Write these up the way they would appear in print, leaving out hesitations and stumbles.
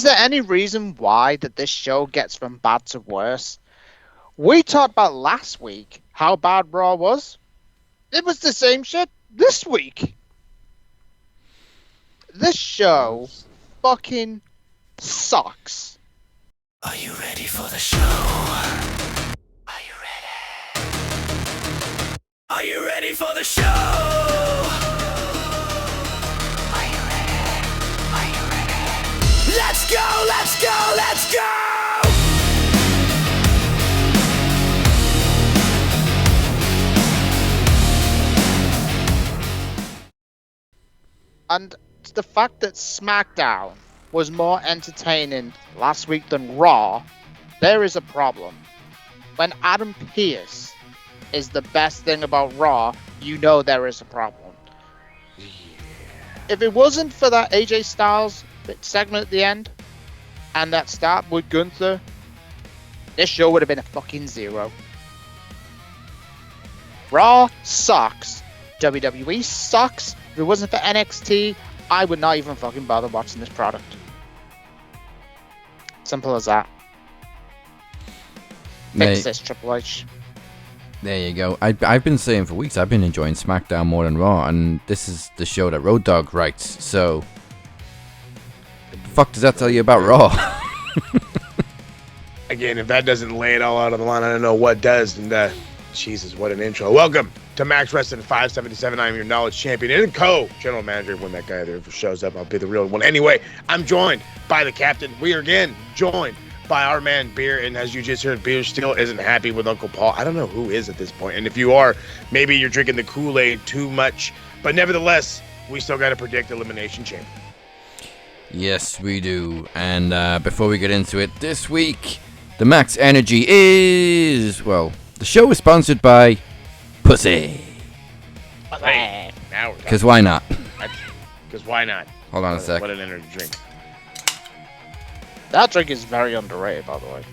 Is there any reason why that this show gets from bad to worse? We talked about last week how bad Raw was. It was the same shit this week. This show fucking sucks. Are you ready for the show? Are you ready? Are you ready for the show? Are you ready? Are you ready? Let's go, let's go, let's go! And the fact that SmackDown was more entertaining last week than Raw, there is a problem. When Adam Pearce is the best thing about Raw, you know there is a problem. Yeah. If it wasn't for that AJ Styles segment at the end, and that start with Gunther, this show would have been a fucking zero. Raw sucks. WWE sucks. If it wasn't for NXT, I would not even fucking bother watching this product. Simple as that. Fix this, Triple H. There you go. I've been saying for weeks I've been enjoying SmackDown more than Raw, and this is the show that Road Dogg writes, so the fuck does that tell you about Raw? Again, if that doesn't lay it all out on the line, I don't know what does. And Jesus, what an intro. Welcome to Max Wrestling 577. I'm your knowledge champion and co-general manager. When that guy there shows up, I'll be the real one. Anyway, I'm joined by the captain. We are again joined by our man Beer, and as you just heard, Beer still isn't happy with Uncle Paul. I don't know who is at this point, and if you are, maybe you're drinking the Kool-Aid too much, but nevertheless, we still got to predict Elimination Chamber. Yes, we do. And before we get into it, this week, the Max Energy is, well, the show is sponsored by Pussy. Hey, now because why not? Because why not? Hold on a sec. What an energy drink. That drink is very underrated, by the way.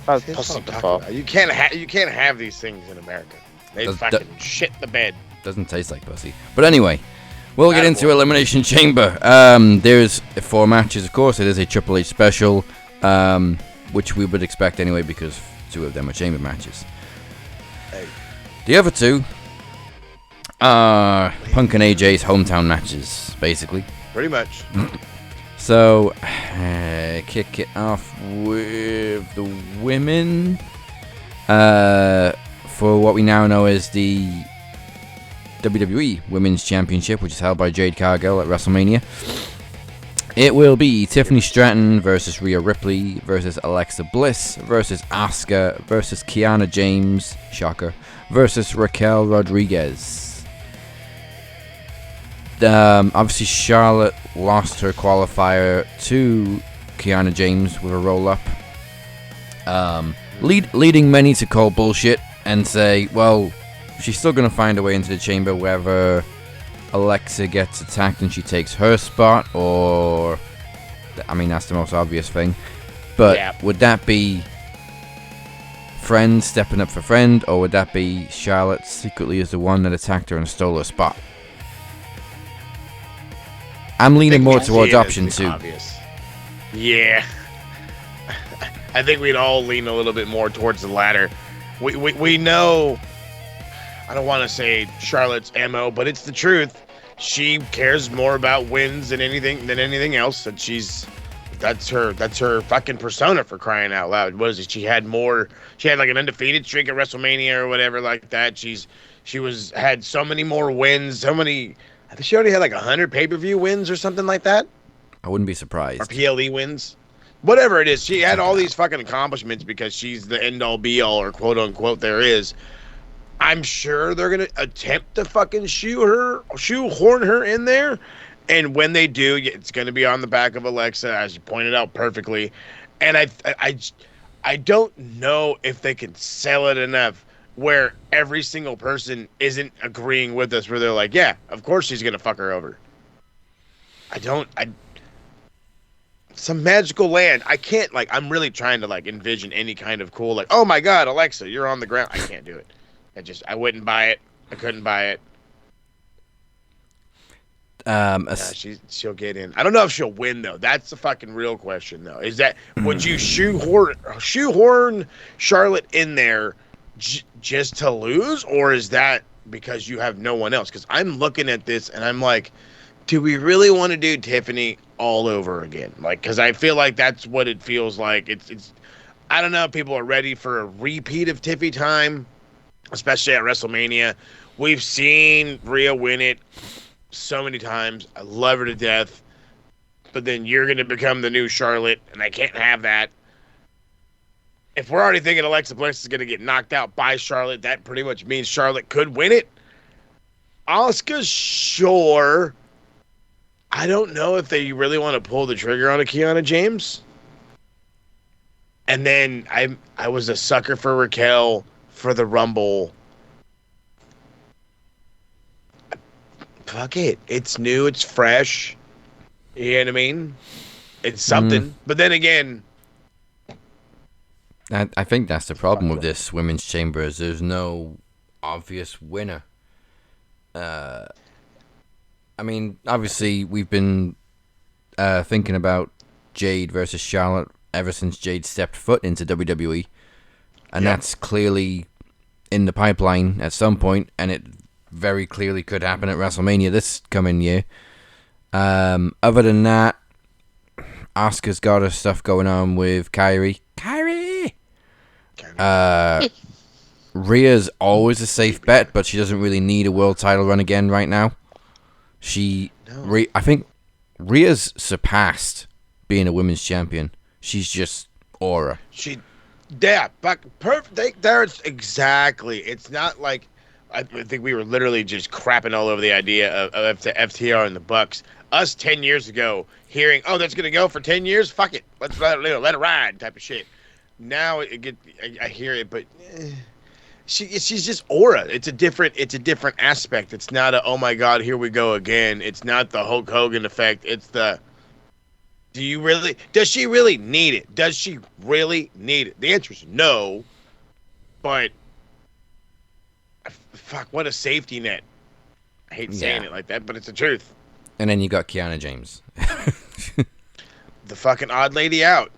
Pussy before. You can't have these things in America. They fucking shit the bed. Doesn't taste like pussy. But anyway, we'll get into Elimination Chamber. There's 4 matches, of course. It is a Triple H special, which we would expect anyway because 2 of them are chamber matches. Hey. The other 2 are Punk and AJ's hometown matches, basically. Pretty much. So, kick it off with the women. For what we now know as the WWE Women's Championship, which is held by Jade Cargill at WrestleMania. It will be Tiffany Stratton versus Rhea Ripley versus Alexa Bliss versus Asuka versus Kiana James, shocker, versus Raquel Rodriguez. Obviously Charlotte lost her qualifier to Kiana James with a roll-up. Leading many to call bullshit and say, well, she's still going to find a way into the chamber whether Alexa gets attacked and she takes her spot, or, I mean, that's the most obvious thing. But yeah. Would that be friend stepping up for friend, or would that be Charlotte secretly is the one that attacked her and stole her spot? I'm leaning more towards option 2. Obvious. Yeah. I think we'd all lean a little bit more towards the latter. We know, I don't want to say Charlotte's MO, but it's the truth. She cares more about wins than anything else, and that's her fucking persona, for crying out loud. What is it? She had like an undefeated streak at WrestleMania or whatever like that. She had so many more wins, I think she already had like 100 pay-per-view wins or something like that. I wouldn't be surprised. Or PLE wins. Whatever it is, she had all these fucking accomplishments because she's the end-all be-all, or quote-unquote there is. I'm sure they're going to attempt to fucking shoehorn her in there. And when they do, it's going to be on the back of Alexa, as you pointed out perfectly. And I don't know if they can sell it enough where every single person isn't agreeing with us, where they're like, yeah, of course she's going to fuck her over. Some magical land. I can't, I'm really trying to, envision any kind of cool, oh my God, Alexa, you're on the ground. I can't do it. I wouldn't buy it. I couldn't buy it. She'll get in. I don't know if she'll win though. That's the fucking real question though. Is that would you shoehorn Charlotte in there just to lose, or is that because you have no one else? Because I'm looking at this and I'm like, do we really want to do Tiffany all over again? Like, because I feel like that's what it feels like. It's. I don't know if people are ready for a repeat of Tiffy time, especially at WrestleMania. We've seen Rhea win it so many times. I love her to death. But then you're going to become the new Charlotte, and I can't have that. If we're already thinking Alexa Bliss is going to get knocked out by Charlotte, that pretty much means Charlotte could win it. Asuka, sure. I don't know if they really want to pull the trigger on a Kiana James. And then I was a sucker for Raquel for the Rumble. Fuck it. It's new. It's fresh. You know what I mean? It's something. But then again... I think that's the problem with this women's chamber is there's no obvious winner. I mean, obviously, we've been thinking about Jade versus Charlotte ever since Jade stepped foot into WWE. And that's clearly in the pipeline at some point, and it very clearly could happen at WrestleMania this coming year. Other than that, Asuka's got her stuff going on with Kyrie. Rhea's always a safe bet, but she doesn't really need a world title run again right now. I think Rhea's surpassed being a women's champion. She's just aura. Perfect. There's exactly. It's not like I think we were literally just crapping all over the idea of the FTR and the Bucks. Us 10 years ago, hearing, oh, that's gonna go for 10 years. Fuck it, let's let it ride, type of shit. Now I hear it, but she's just aura. It's a different aspect. It's not a oh my god, here we go again. It's not the Hulk Hogan effect. It's the does she really need it? Does she really need it? The answer is no. But fuck, what a safety net. I hate saying it like that, but it's the truth. And then you got Kiana James. The fucking odd lady out.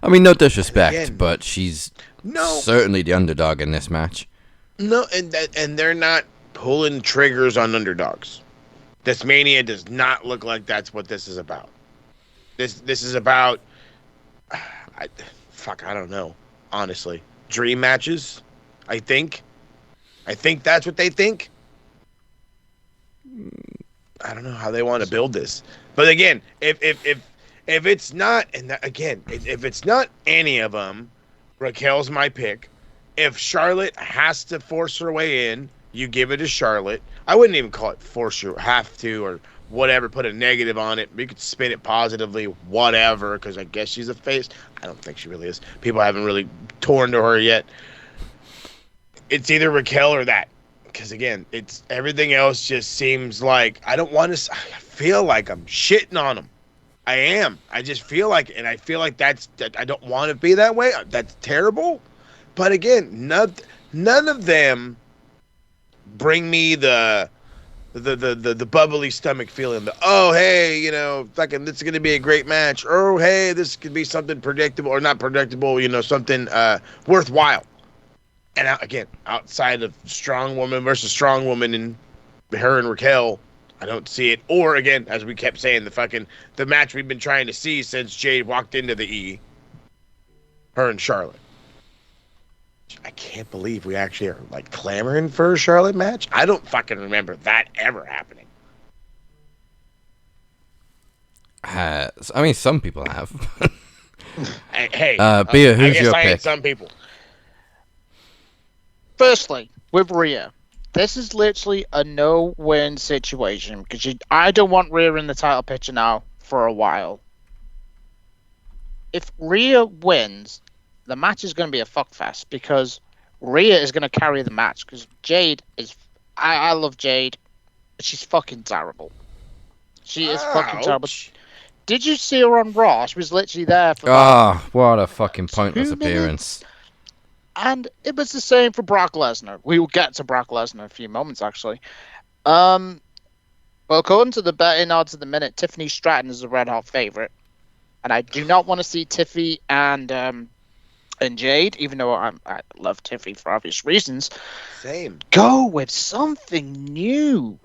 I mean, no disrespect, but she's certainly the underdog in this match. No, and they're not pulling triggers on underdogs. This Mania does not look like that's what this is about. This is about, I don't know, honestly. Dream matches, I think. I think that's what they think. I don't know how they want to build this. But again, if it's not, if it's not any of them, Raquel's my pick. If Charlotte has to force her way in, you give it to Charlotte. I wouldn't even call it force her, have to, or whatever, put a negative on it. We could spin it positively, whatever, because I guess she's a face. I don't think she really is. People haven't really torn to her yet. It's either Raquel or that. Because, again, it's everything else just seems like I feel like I'm shitting on them. I am. I just feel like it. And I feel like that I don't want to be that way. That's terrible. But, again, none of them bring me the bubbly stomach feeling. Oh, hey, fucking this is going to be a great match. Oh, hey, this could be something predictable or not predictable, something worthwhile. And again, outside of strong woman versus strong woman and her and Raquel, I don't see it. Or again, as we kept saying, the match we've been trying to see since Jade walked into the E, her and Charlotte. I can't believe we actually are clamoring for a Charlotte match. I don't fucking remember that ever happening. I mean, some people have. Hey, Bia, who's I guess your I pick? ain't some people. Firstly, with Rhea, this is literally a no-win situation because I don't want Rhea in the title picture now for a while. If Rhea wins, the match is going to be a fuckfest because Rhea is going to carry the match because Jade is... I love Jade, but she's fucking terrible. She is fucking terrible. Did you see her on Raw? She was literally there for... what a fucking pointless appearance. And it was the same for Brock Lesnar. We will get to Brock Lesnar in a few moments, actually. Well, according to the betting odds at the minute, Tiffany Stratton is the red hot favorite, and I do not want to see Tiffy and Jade, even though I love Tiffy for obvious reasons. Same. Go with something new.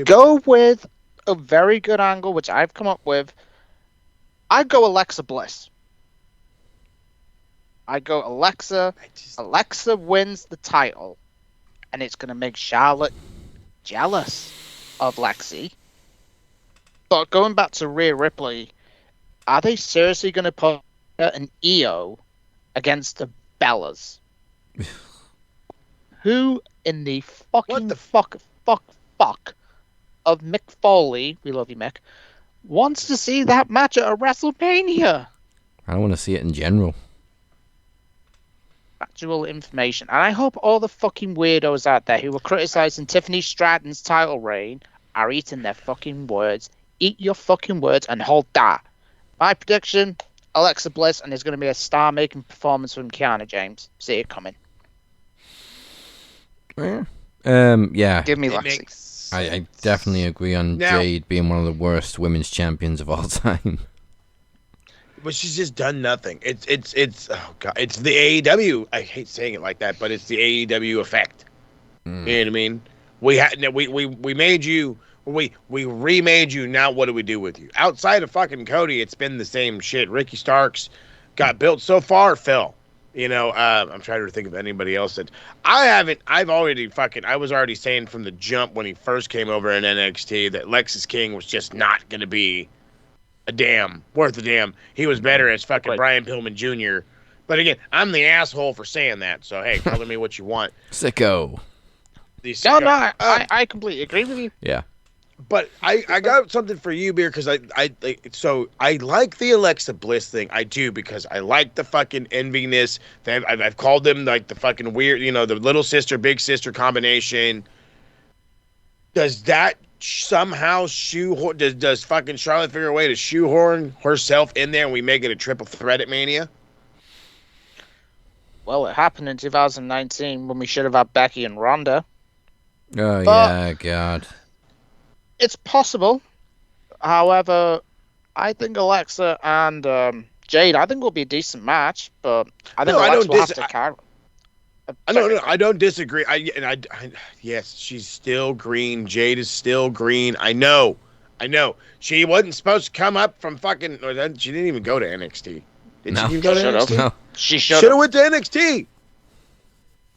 Go with a very good angle, which I've come up with. I'd go Alexa Bliss. I go Alexa. Alexa wins the title, and it's going to make Charlotte jealous of Lexi. But going back to Rhea Ripley, are they seriously going to put an EO against the Bellas? Who in the fuck of Mick Foley, we love you, Mick, wants to see that match at a WrestleMania? I don't want to see it in general. Factual information. And I hope all the fucking weirdos out there who were criticizing Tiffany Stratton's title reign are eating their fucking words. Eat your fucking words and hold that. My prediction, Alexa Bliss, and there's going to be a star-making performance from Kiana James. See it coming. Yeah. Give me Lexi. I definitely agree on Jade being one of the worst women's champions of all time. But she's just done nothing. It's oh god, it's the AEW. I hate saying it like that, but it's the AEW effect. You know what I mean? We made you. We remade you. Now what do we do with you? Outside of fucking Cody, it's been the same shit. Ricky Starks got built so far, Phil. You know, I'm trying to think of anybody else that I was already saying from the jump when he first came over in NXT that Lexus King was just not going to be worth a damn. He was better as fucking Brian Pillman Jr. But again, I'm the asshole for saying that. So, hey, color me what you want. Sicko. No, I completely agree with you. Yeah. But I got something for you, Beer, because I like the Alexa Bliss thing. I do, because I like the fucking enviness. I've called them like the fucking weird, you know, the little sister, big sister combination. Does that somehow shoehorn? Does fucking Charlotte figure a way to shoehorn herself in there and we make it a triple threat at Mania? Well, it happened in 2019 when we should have had Becky and Ronda. Oh, yeah, God. It's possible. However, I think Alexa and Jade, I think will be a decent match, but I think Alexa will have to carry. I don't disagree. Yes, she's still green. Jade is still green. I know. She wasn't supposed to come up from fucking. She didn't even go to NXT. Did she even go to NXT? No. She should have went to NXT.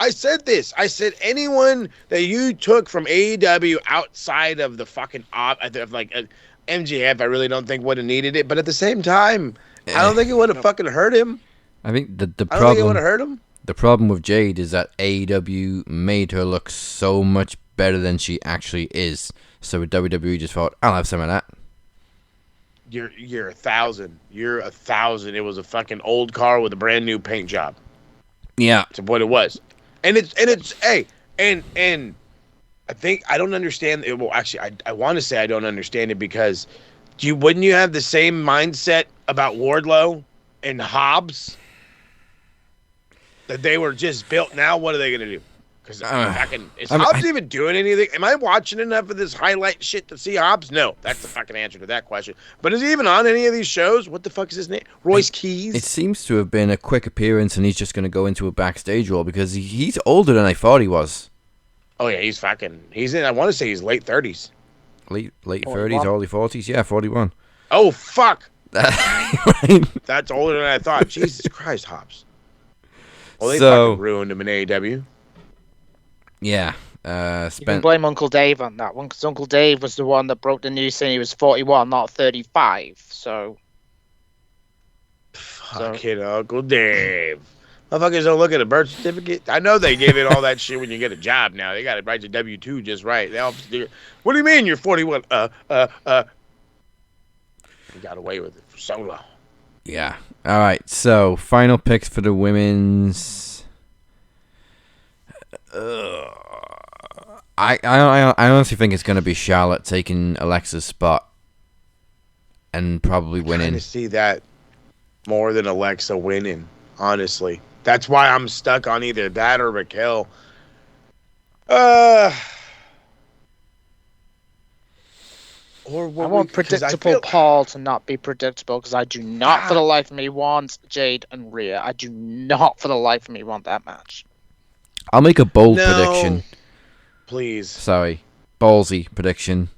I said this. I said anyone that you took from AEW outside of the fucking MJF, I really don't think would have needed it. But at the same time, I don't think it would have fucking hurt him. I think the I don't think it would have hurt him. The problem with Jade is that AEW made her look so much better than she actually is. So WWE just thought, I'll have some of that. You're 1,000. You're 1,000. It was a fucking old car with a brand new paint job. Yeah, that's what it was. And I think I don't understand it. Well, actually, I want to say I don't understand it because wouldn't you have the same mindset about Wardlow and Hobbs that they were just built? Now what are they gonna do? Because is Hobbs even doing anything? Am I watching enough of this highlight shit to see Hobbs? No, that's the fucking answer to that question. But is he even on any of these shows? What the fuck is his name? Royce Keys? It seems to have been a quick appearance, and he's just going to go into a backstage role because he's older than I thought he was. Oh yeah, he's in. I want to say he's late 30s. Late 30s, early 40s. Yeah, 41. Oh fuck! Right? That's older than I thought. Jesus Christ, Hobbs. Well, they fucking ruined him in AEW. Yeah. You can blame Uncle Dave on that one, because Uncle Dave was the one that broke the news saying he was 41, not 35. So. Fucking Uncle Dave. Motherfuckers don't look at a birth certificate. I know they gave it all that shit when you get a job now. They got it right to W-2 just right. What do you mean you're 41? You got away with it for so long. Yeah. All right. So, final picks for the women's. I honestly think it's going to be Charlotte taking Alexa's spot and probably winning. I see that more than Alexa winning, honestly. That's why I'm stuck on either that or Raquel. Or I want predictable Paul to not be predictable because I do not for the life of me want Jade and Rhea. I do not for the life of me want that match. I'll make a bold prediction. Please. Sorry. Ballsy prediction.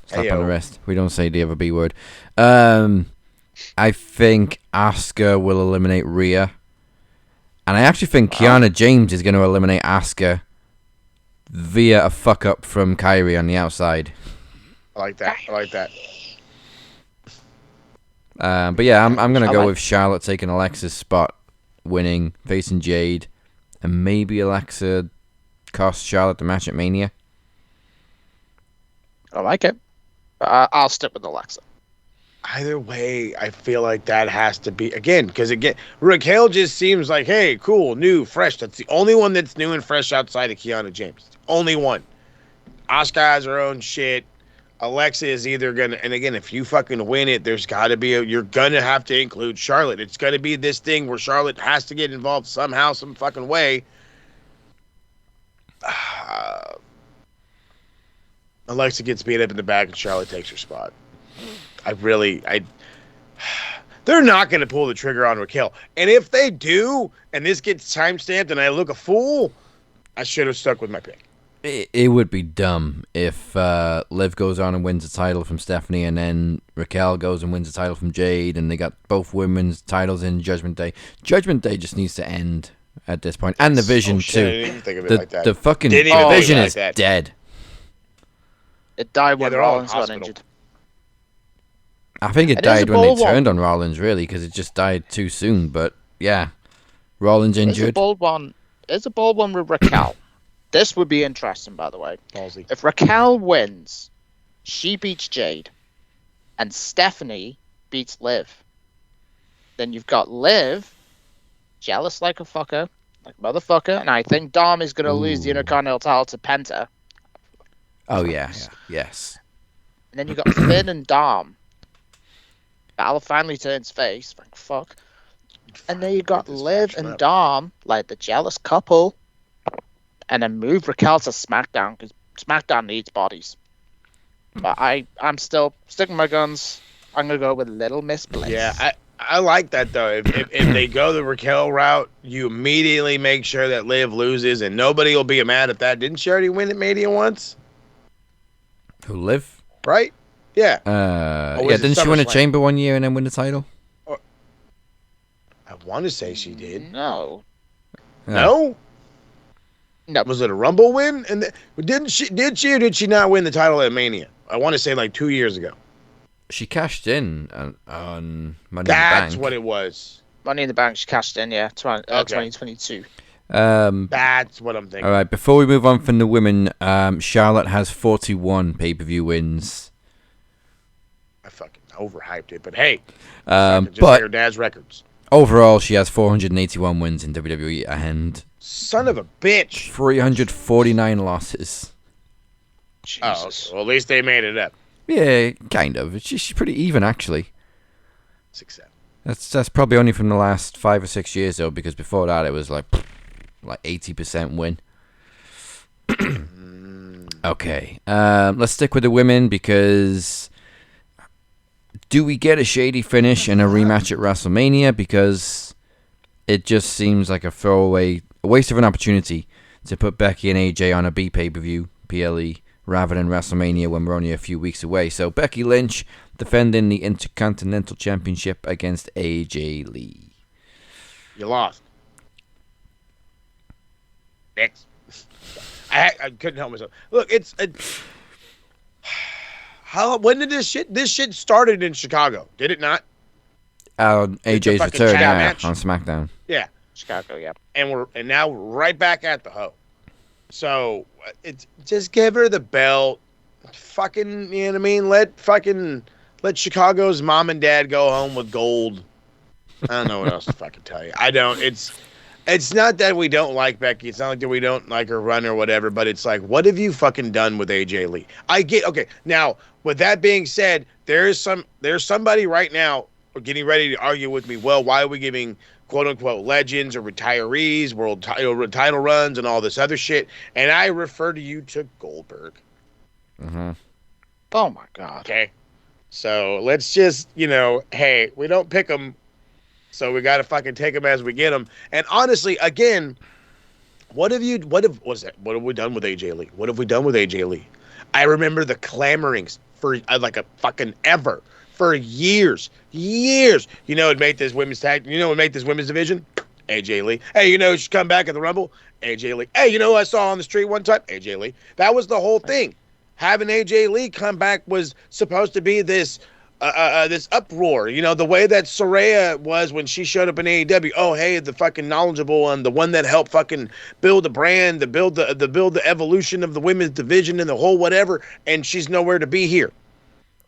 Slap on the wrist. We don't say the other B word. I think Asuka will eliminate Rhea. And I actually think Kiana James is going to eliminate Asuka via a fuck up from Kyrie on the outside. I like that. But yeah, I'm going to go with Charlotte taking Alexa's spot, winning, facing Jade. And maybe Alexa costs Charlotte the match at Mania. I like it. I'll stick with Alexa. Either way, I feel like that has to be, because Raquel just seems like, hey, cool, new, fresh. That's the only one that's new and fresh outside of Kiana James. The only one. Asuka has her own shit. Alexa is either going to, and again, if you fucking win it, there's got to be, you're going to have to include Charlotte. It's going to be this thing where Charlotte has to get involved somehow, some fucking way. Alexa gets beat up in the back and Charlotte takes her spot. They're not going to pull the trigger on Raquel. And if they do, and this gets time-stamped and I look a fool, I should have stuck with my pick. It would be dumb if Liv goes on and wins the title from Stephanie and then Raquel goes and wins the title from Jade and they got both women's titles in Judgment Day. Judgment Day just needs to end at this point. And the Vision, too. I didn't even think of it like that. The fucking Vision is dead. It died when Rollins got injured. I think it died when they turned on Rollins, really, because it just died too soon. But yeah, Rollins injured. It's a bold one with Raquel. This would be interesting, by the way. Ballsy. If Raquel wins, she beats Jade, and Stephanie beats Liv. Then you've got Liv, jealous like a fucker, like motherfucker, and I think Dom is going to lose the Intercontinental title to Penta. Oh, yeah, yes. And then you've got Finn and Dom. Balor finally turns face, thank fuck. And then you got Liv and Dom, like the jealous couple. And then move Raquel to SmackDown, because SmackDown needs bodies. But I'm still sticking my guns. I'm going to go with Little Miss Bliss. Yeah, I like that, though. If they go the Raquel route, you immediately make sure that Liv loses, and nobody will be mad at that. Didn't she already win at Mania once? Who, Liv? Right? Yeah. Didn't she win a chamber one year and then win the title? I want to say she did. No. No? No. Was it a Rumble win? And did she or did she not win the title at Mania? I want to say like 2 years ago. She cashed in on Money in the Bank. That's what it was. Money in the Bank, she cashed in, yeah. 2022. That's what I'm thinking. All right, before we move on from the women, Charlotte has 41 pay-per-view wins. I fucking overhyped it, but hey. But like her dad's records. Overall, she has 481 wins in WWE and... Son of a bitch. 349 losses. Jesus. Well, at least they made it up. Yeah, kind of. She's pretty even, actually. 6-7. That's probably only from the last 5 or 6 years, though, because before that it was like 80% win. Okay, let's stick with the women, because do we get a shady finish and a rematch at WrestleMania? Because it just seems like a throwaway, a waste of an opportunity to put Becky and AJ on a B pay-per-view, PLE, rather than WrestleMania when we're only a few weeks away. So Becky Lynch defending the Intercontinental Championship against AJ Lee. You lost. Next. I couldn't help myself. Look, when did this shit started in Chicago? Did it not? AJ's return on SmackDown. Yeah. Chicago, yeah. And now we're right back at the Ho. So it's just give her the belt. Fucking, you know what I mean? Let Chicago's mom and dad go home with gold. I don't know what else to fucking tell you. I don't. It's not that we don't like Becky. It's not like that we don't like her run or whatever. But it's like, what have you fucking done with AJ Lee? Okay. Now, with that being said, there's somebody right now getting ready to argue with me. Well, why are we giving quote unquote legends or retirees world title runs and all this other shit? And I refer to you to Goldberg. Mm-hmm. Oh my God. Okay. So let's just, hey, we don't pick them. So we got to fucking take them as we get them. And honestly, again, what have we done with AJ Lee? What have we done with AJ Lee? I remember the clamorings for like a fucking ever for years. It made this women's tag. It made this women's division. AJ Lee. Hey, she should come back in the Rumble. AJ Lee. Hey, who I saw on the street one time? AJ Lee. That was the whole thing. Having AJ Lee come back was supposed to be this uproar. The way that Saraya was when she showed up in AEW. Oh, hey, the fucking knowledgeable one, the one that helped fucking build the brand, to build the evolution of the women's division and the whole whatever. And she's nowhere to be here.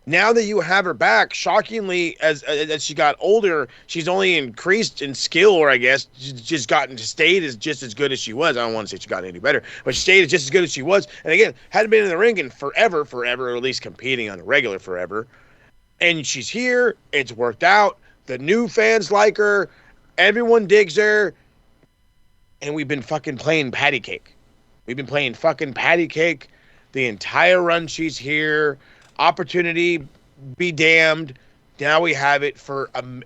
Now that you have her back, shockingly, as she got older, she's only increased in skill, or I guess she's just stayed as just as good as she was. I don't want to say she got any better, but she stayed just as good as she was. And again, hadn't been in the ring in forever, or at least competing on a regular forever. And she's here. It's worked out. The new fans like her. Everyone digs her. And we've been fucking playing patty cake. We've been playing fucking patty cake the entire run she's here. Opportunity be damned. Now we have it for and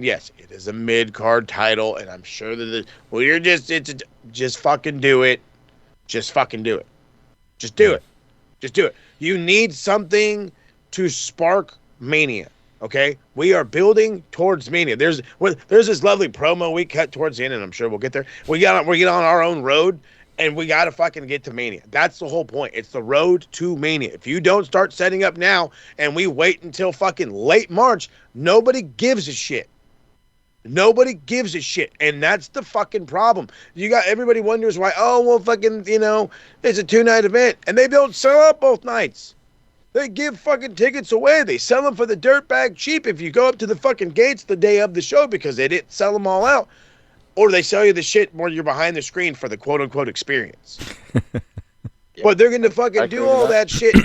yes, it is a mid-card title, and I'm sure that just fucking do it. Just fucking do it. Just do it. Just do it. You need something to spark Mania. Okay, we are building towards Mania. There's this lovely promo we cut towards the end, and I'm sure we'll get there. We get on our own road. And we got to fucking get to Mania. That's the whole point. It's the road to Mania. If you don't start setting up now and we wait until fucking late March, nobody gives a shit. Nobody gives a shit. And that's the fucking problem. Everybody wonders why, fucking, it's a 2-night event. And they don't sell out both nights. They give fucking tickets away. They sell them for the dirtbag cheap if you go up to the fucking gates the day of the show because they didn't sell them all out. Or they sell you the shit where you're behind the screen for the quote-unquote experience. But they're going to fucking do all that shit,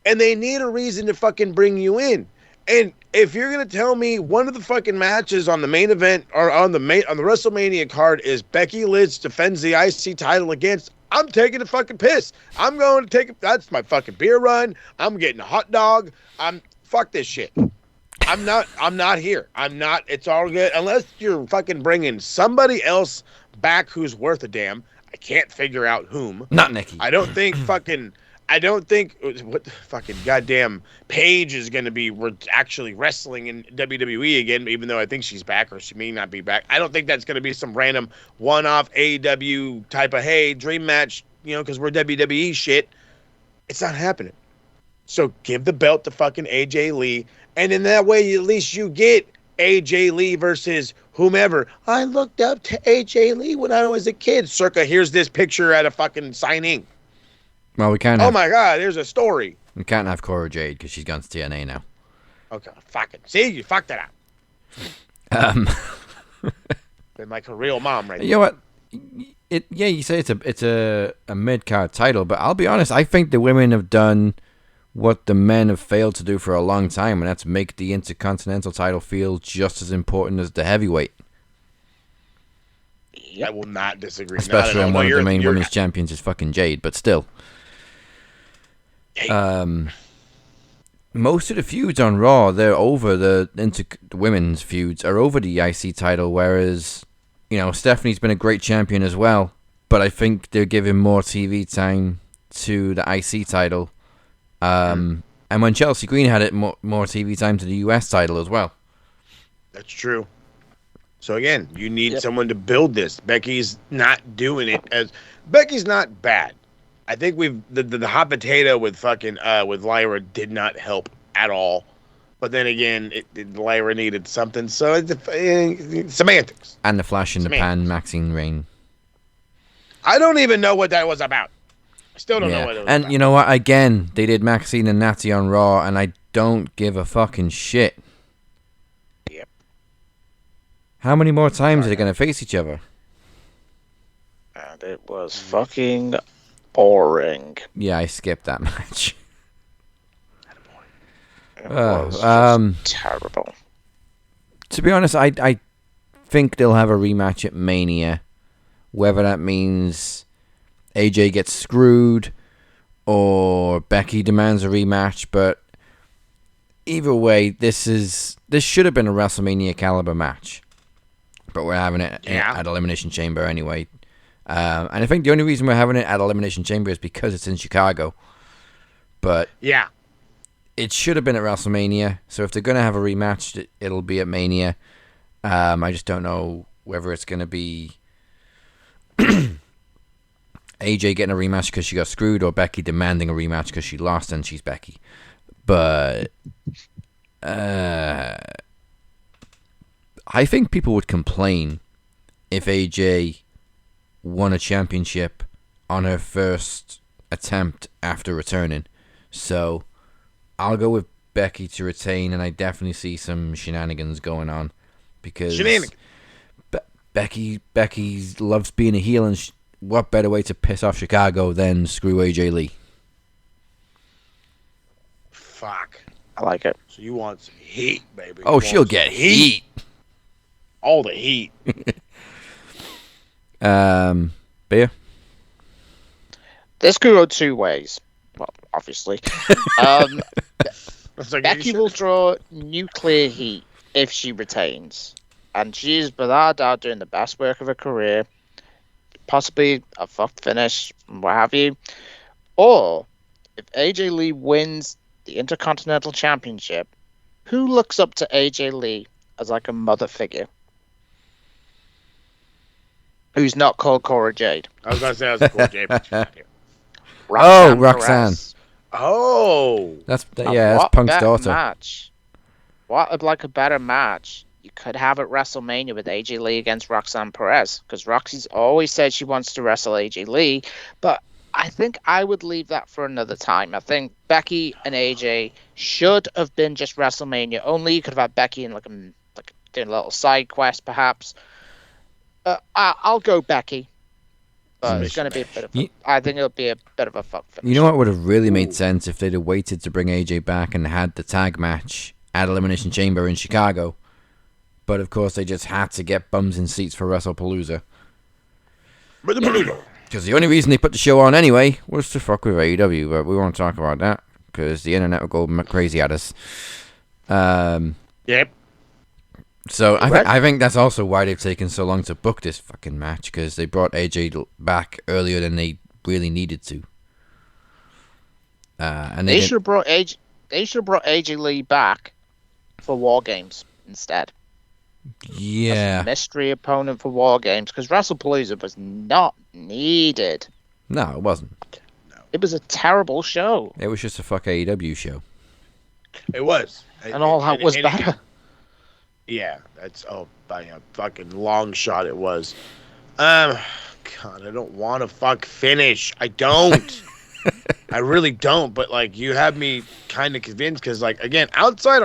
and they need a reason to fucking bring you in. And if you're going to tell me one of the fucking matches on the main event or on the WrestleMania card is Becky Lynch defends the IC title against, I'm taking a fucking piss. I'm going to that's my fucking beer run. I'm getting a hot dog. Fuck this shit. I'm not here. It's all good. Unless you're fucking bringing somebody else back who's worth a damn. I can't figure out whom. Not Nikki. I don't think what the fucking goddamn Paige is going to be actually wrestling in WWE again, even though I think she's back or she may not be back. I don't think that's going to be some random one-off AEW type of, hey, dream match, because we're WWE shit. It's not happening. So give the belt to fucking AJ Lee. And in that way, at least you get AJ Lee versus whomever. I looked up to AJ Lee when I was a kid. Circa, here's this picture at a fucking signing. Well, we can't. Oh my God, there's a story. We can't have Cora Jade because she's gone to TNA now. Okay, fucking see, you fucked it up. Been like a real mom, right? You know what? You say it's a mid card title, but I'll be honest. I think the women have done what the men have failed to do for a long time, and that's make the Intercontinental title feel just as important as the heavyweight. I will not disagree. Especially when one of the main women's champions is fucking Jade, but still. Most of the feuds on Raw, they're over the women's feuds are over the IC title, whereas, Stephanie's been a great champion as well, but I think they're giving more TV time to the IC title. And when Chelsea Green had it, more TV time to the US title as well. That's true. So again, you need someone to build this. Becky's not doing it Becky's not bad. I think the hot potato with fucking with Lyra did not help at all. But then again, Lyra needed something, so it's semantics. And the flash in the pan, Maxine Rain. I don't even know what that was about. I still don't know what it was and about. You know what? Again, they did Maxine and Natty on Raw, and I don't give a fucking shit. Yep. How many more times are they going to face each other? And it was fucking boring. Yeah, I skipped that match. It was terrible. To be honest, I think they'll have a rematch at Mania. Whether that means AJ gets screwed or Becky demands a rematch. But either way, this should have been a WrestleMania caliber match, but we're having it at Elimination Chamber anyway. And I think the only reason we're having it at Elimination Chamber is because it's in Chicago. But yeah, it should have been at WrestleMania. So if they're going to have a rematch, it'll be at Mania. I just don't know whether it's going to be AJ getting a rematch because she got screwed, or Becky demanding a rematch because she lost and she's Becky. But I think people would complain if AJ won a championship on her first attempt after returning. So I'll go with Becky to retain, and I definitely see some shenanigans going on because Becky loves being a heel, and what better way to piss off Chicago than screw AJ Lee? Fuck. I like it. So you want some heat, baby. Oh, she'll get heat. All the heat. Beer? This could go two ways. Well, obviously. Becky will draw nuclear heat if she retains. And she's, without doubt, doing the best work of her career. Possibly a fucked finish, what have you. Or, if AJ Lee wins the Intercontinental Championship, who looks up to AJ Lee as like a mother figure? Who's not called Cora Jade? I was going to say I was Cora Jade. Roxanne. Perez. Oh. That's Punk's daughter. Match. What like a better match you could have at WrestleMania with AJ Lee against Roxanne Perez? Because Roxy's always said she wants to wrestle AJ Lee, but I think I would leave that for another time. I think Becky and AJ should have been just WrestleMania only. You could have had Becky in like doing a little side quest, perhaps. I'll go Becky. But it's going to be a bit of I think it'll be a bit of a fuck finish. You know what would have really made sense if they'd have waited to bring AJ back and had the tag match at Elimination Chamber in Chicago. But of course they just had to get bums in seats for WrestlePalooza. Because the only reason they put the show on anyway was to fuck with AEW, but we won't talk about that because the internet will go crazy at us. Yep. So I think that's also why they've taken so long to book this fucking match, because they brought AJ back earlier than they really needed to. And they should have brought AJ. They should have brought AJ Lee back for War Games instead. Yeah. As a mystery opponent for War Games, because WrestlePalooza was not needed. No, it wasn't. It was a terrible show. It was just a fuck AEW show. It was. And all that was better. Yeah, that's by a fucking long shot it was. God, I don't want to fuck finish. I don't. I really don't. But like, you have me kind of convinced because, like, again, outside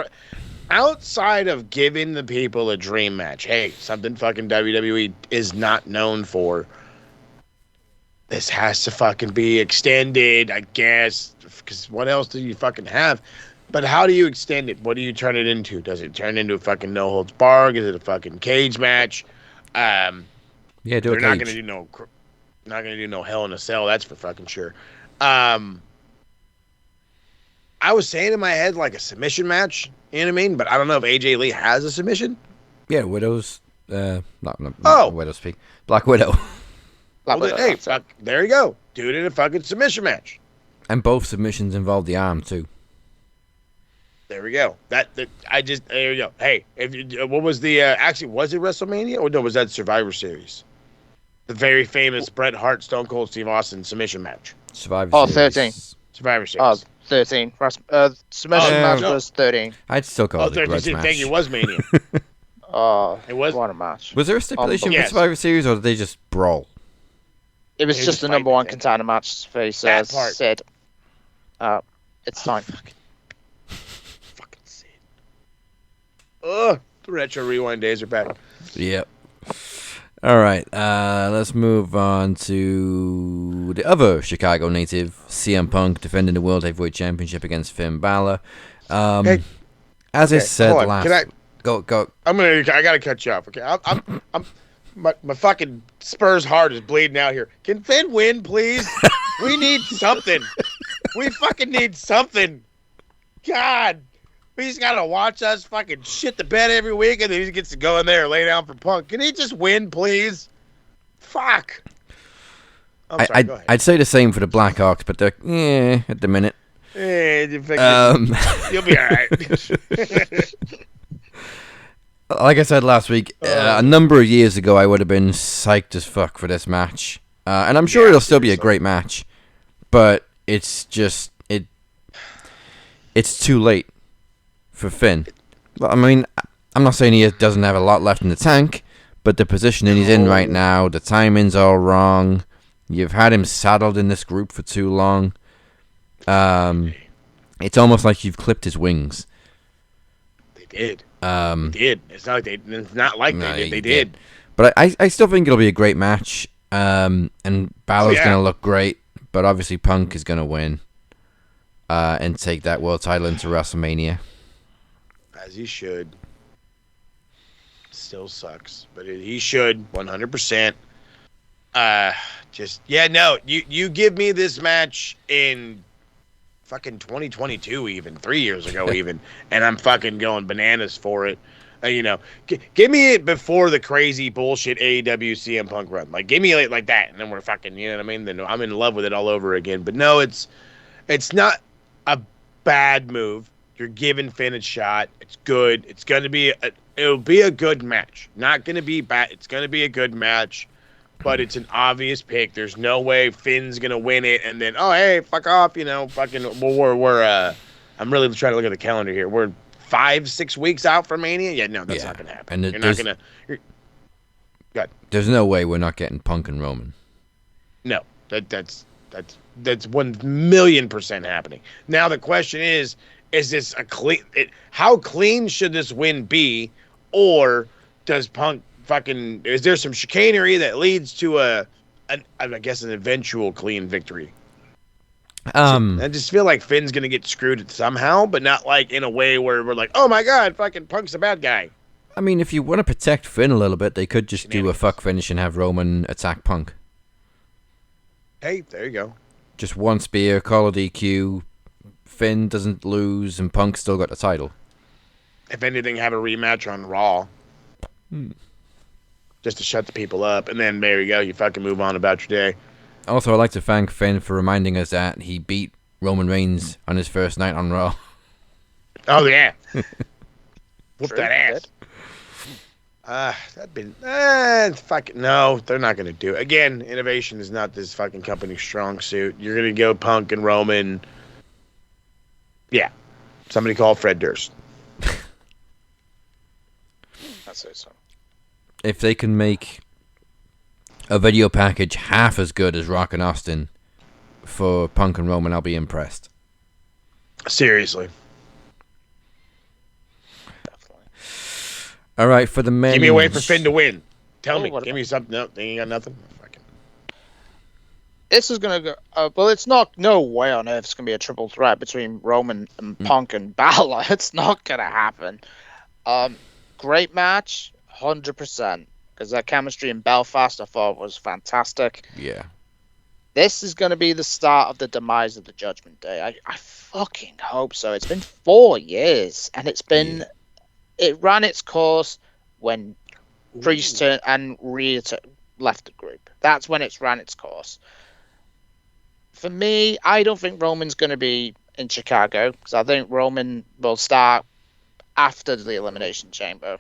of giving the people a dream match, hey, something fucking WWE is not known for. This has to fucking be extended, I guess. Because what else do you fucking have? But how do you extend it? What do you turn it into? Does it turn into a fucking no holds barred? Is it a fucking cage match? Yeah, do a cage. They're not gonna do no Hell in a Cell. That's for fucking sure. I was saying in my head like a submission match. You know what I mean? But I don't know if AJ Lee has a submission. Yeah, Widow's. Not Widow's Peak. Black Widow. Hey, fuck, there you go. Do it in a fucking submission match. And both submissions involve the arm too. There we go. There you go. Hey, what was the actually, was it WrestleMania or no, was that Survivor Series? The very famous Bret Hart Stone Cold Steve Austin submission match. Survivor Series. 13. Survivor Series. 13. Submission match was 13. I'd still call it a grudge match. Thank you. It was Mania. It was what a match. Was there a stipulation for Survivor Series, or did they just brawl? It was just the number one contender match for Sid. It's time. Fucking Sid. Ugh, the retro rewind days are back. Yep. All right, let's move on to the other Chicago native, CM Punk, defending the World Heavyweight Championship against Finn Balor. I said last... Go. I gotta cut you off. Okay, I'm my fucking Spurs heart is bleeding out here. Can Finn win, please? We need something. We fucking need something. God. He's got to watch us fucking shit the bed every week, and then he gets to go in there and lay down for Punk. Can he just win, please? Fuck. I'm sorry, go ahead. I'd say the same for the Blackhawks, but they're at the minute. You'll be all right. Like I said last week, a number of years ago, I would have been psyched as fuck for this match, and I'm sure it'll still be a great match, but it's just it's too late for Finn. I mean, I'm not saying he doesn't have a lot left in the tank, but the positioning he's in right now, the timing's all wrong. You've had him saddled in this group for too long. It's almost like you've clipped his wings. They did. They did. It's not like they did. They did. But I still think it'll be a great match. And Balor's going to look great, but obviously Punk is going to win and take that world title into WrestleMania. As he should. Still sucks, but he should 100%. You give me this match in fucking 2022, even 3 years ago, even, and I'm fucking going bananas for it. Give me it before the crazy bullshit AEW CM Punk run. Like, give me it like that, and then we're fucking, you know what I mean? Then I'm in love with it all over again. But no, it's not a bad move. You're giving Finn a shot. It's good. It's gonna be it'll be a good match. Not gonna be bad. It's gonna be a good match. But it's an obvious pick. There's no way Finn's gonna win it, and then hey, fuck off, fucking. We're I'm really trying to look at the calendar here. We're 5-6 weeks out from Mania. Yeah, no, that's not gonna happen. And you're not gonna. God. There's no way we're not getting Punk and Roman. No, that's 1,000,000% happening. Now the question is this a clean? How clean should this win be, or does Punk? Is there some chicanery that leads to an eventual clean victory? I just feel like Finn's gonna get screwed somehow, but not like in a way where we're like, oh my god, fucking Punk's a bad guy. I mean, if you want to protect Finn a little bit, they could just do a fuck finish and have Roman attack Punk. Hey, there you go. Just one spear, call a DQ. Finn doesn't lose, and Punk still got the title. If anything, have a rematch on Raw. Just to shut the people up, and then there you go. You fucking move on about your day. Also, I'd like to thank Finn for reminding us that he beat Roman Reigns on his first night on Raw. Oh, yeah. Whoop that ass. That'd been... fucking... No, they're not going to do it. Again, innovation is not this fucking company's strong suit. You're going to go Punk and Roman. Yeah. Somebody call Fred Durst. I'd say so. If they can make a video package half as good as Rock and Austin for Punk and Roman, I'll be impressed. Seriously. Definitely. All right, for the men. Give me a way for Finn to win. Tell me. Give me something. No, they ain't got nothing. Fucking. This is going to go... well, it's not... No way on earth it's going to be a triple threat between Roman and Punk and Balor. It's not going to happen. Great match. 100%, because that chemistry in Belfast I thought was fantastic. Yeah. This is going to be the start of the demise of the Judgment Day. I fucking hope so. It's been 4 years, and it ran its course when Priest and Rhea left the group. That's when it's ran its course. For me, I don't think Roman's going to be in Chicago, because I think Roman will start after the Elimination Chamber.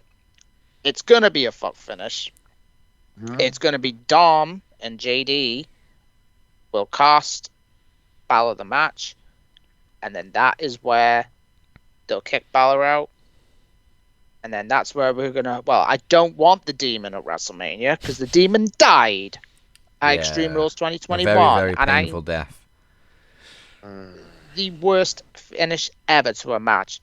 It's going to be a fuck finish. It's going to be Dom and JD will cost Balor the match. And then that is where they'll kick Balor out. And then that's where we're going to... Well, I don't want the Demon at WrestleMania because the Demon died at Extreme Rules 2021. A very, very painful death. The worst finish ever to a match.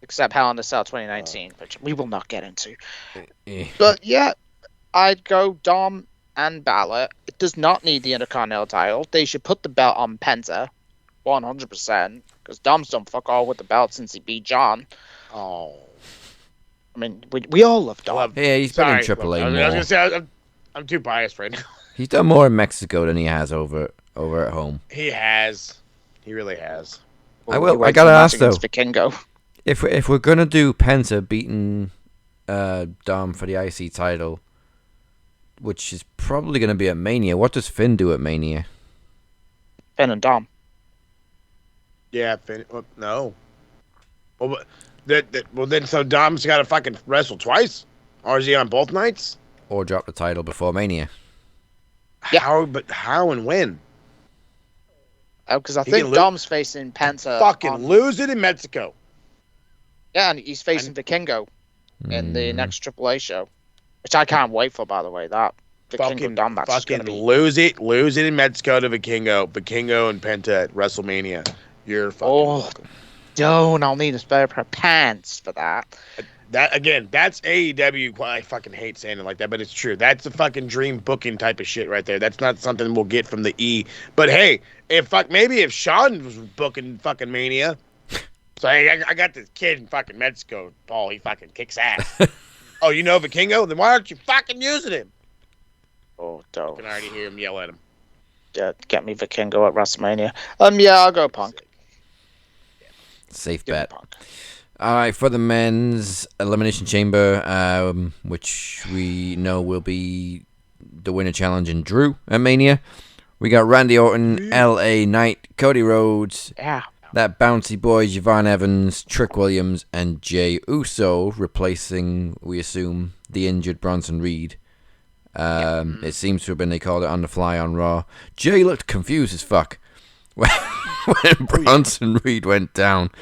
Except Hell in a Cell 2019, which we will not get into. But yeah, I'd go Dom and Balor. It does not need the Intercontinental title. They should put the belt on Penta, 100%, because Dom's done fuck all with the belt since he beat John. Oh. I mean, we all love Dom. Yeah, he's been in AAA more. I was going to say, I'm too biased right now. He's done more in Mexico than he has over at home. He has. He really has. I will. You wait I gotta till the match ask, though. against Vikingo. If we're gonna do Penta beating Dom for the IC title, which is probably gonna be at Mania, what does Finn do at Mania? Finn and Dom. Yeah, well, no. Well, then so Dom's got to fucking wrestle twice, or is he on both nights? Or drop the title before Mania? Yeah. How and when? Because I He think can Dom's facing Penta. Fucking lose it in Mexico. Yeah, and he's facing Vikingo in the next AAA show, which I can't wait for. By the way, that Vikingo Dom match is gonna be lose it in Mexico to Vikingo and Penta at WrestleMania. You're fucking welcome. Don't. I'll need a spare pair of pants for that. That again, that's AEW. I fucking hate saying it like that, but it's true. That's a fucking dream booking type of shit right there. That's not something we'll get from the E. But hey, maybe if Sean was booking fucking Mania, so hey, I got this kid in fucking Mexico, Paul. He fucking kicks ass. Oh, you know Vikingo? Then why aren't you fucking using him? Oh, don't. I can already hear him yell at him. Get me Vikingo at WrestleMania. Yeah, I'll go Punk. Safe Give me bet. Punk. All right, for the men's Elimination Chamber, which we know will be the winner challenging Drew at Mania, we got Randy Orton, L.A. Knight, Cody Rhodes, Yeah. that bouncy boy Javon Evans, Trick Williams, and Jey Uso replacing, we assume, the injured Bronson Reed. It seems to have been they called it on the fly on Raw. Jey looked confused as fuck when Bronson Reed went down.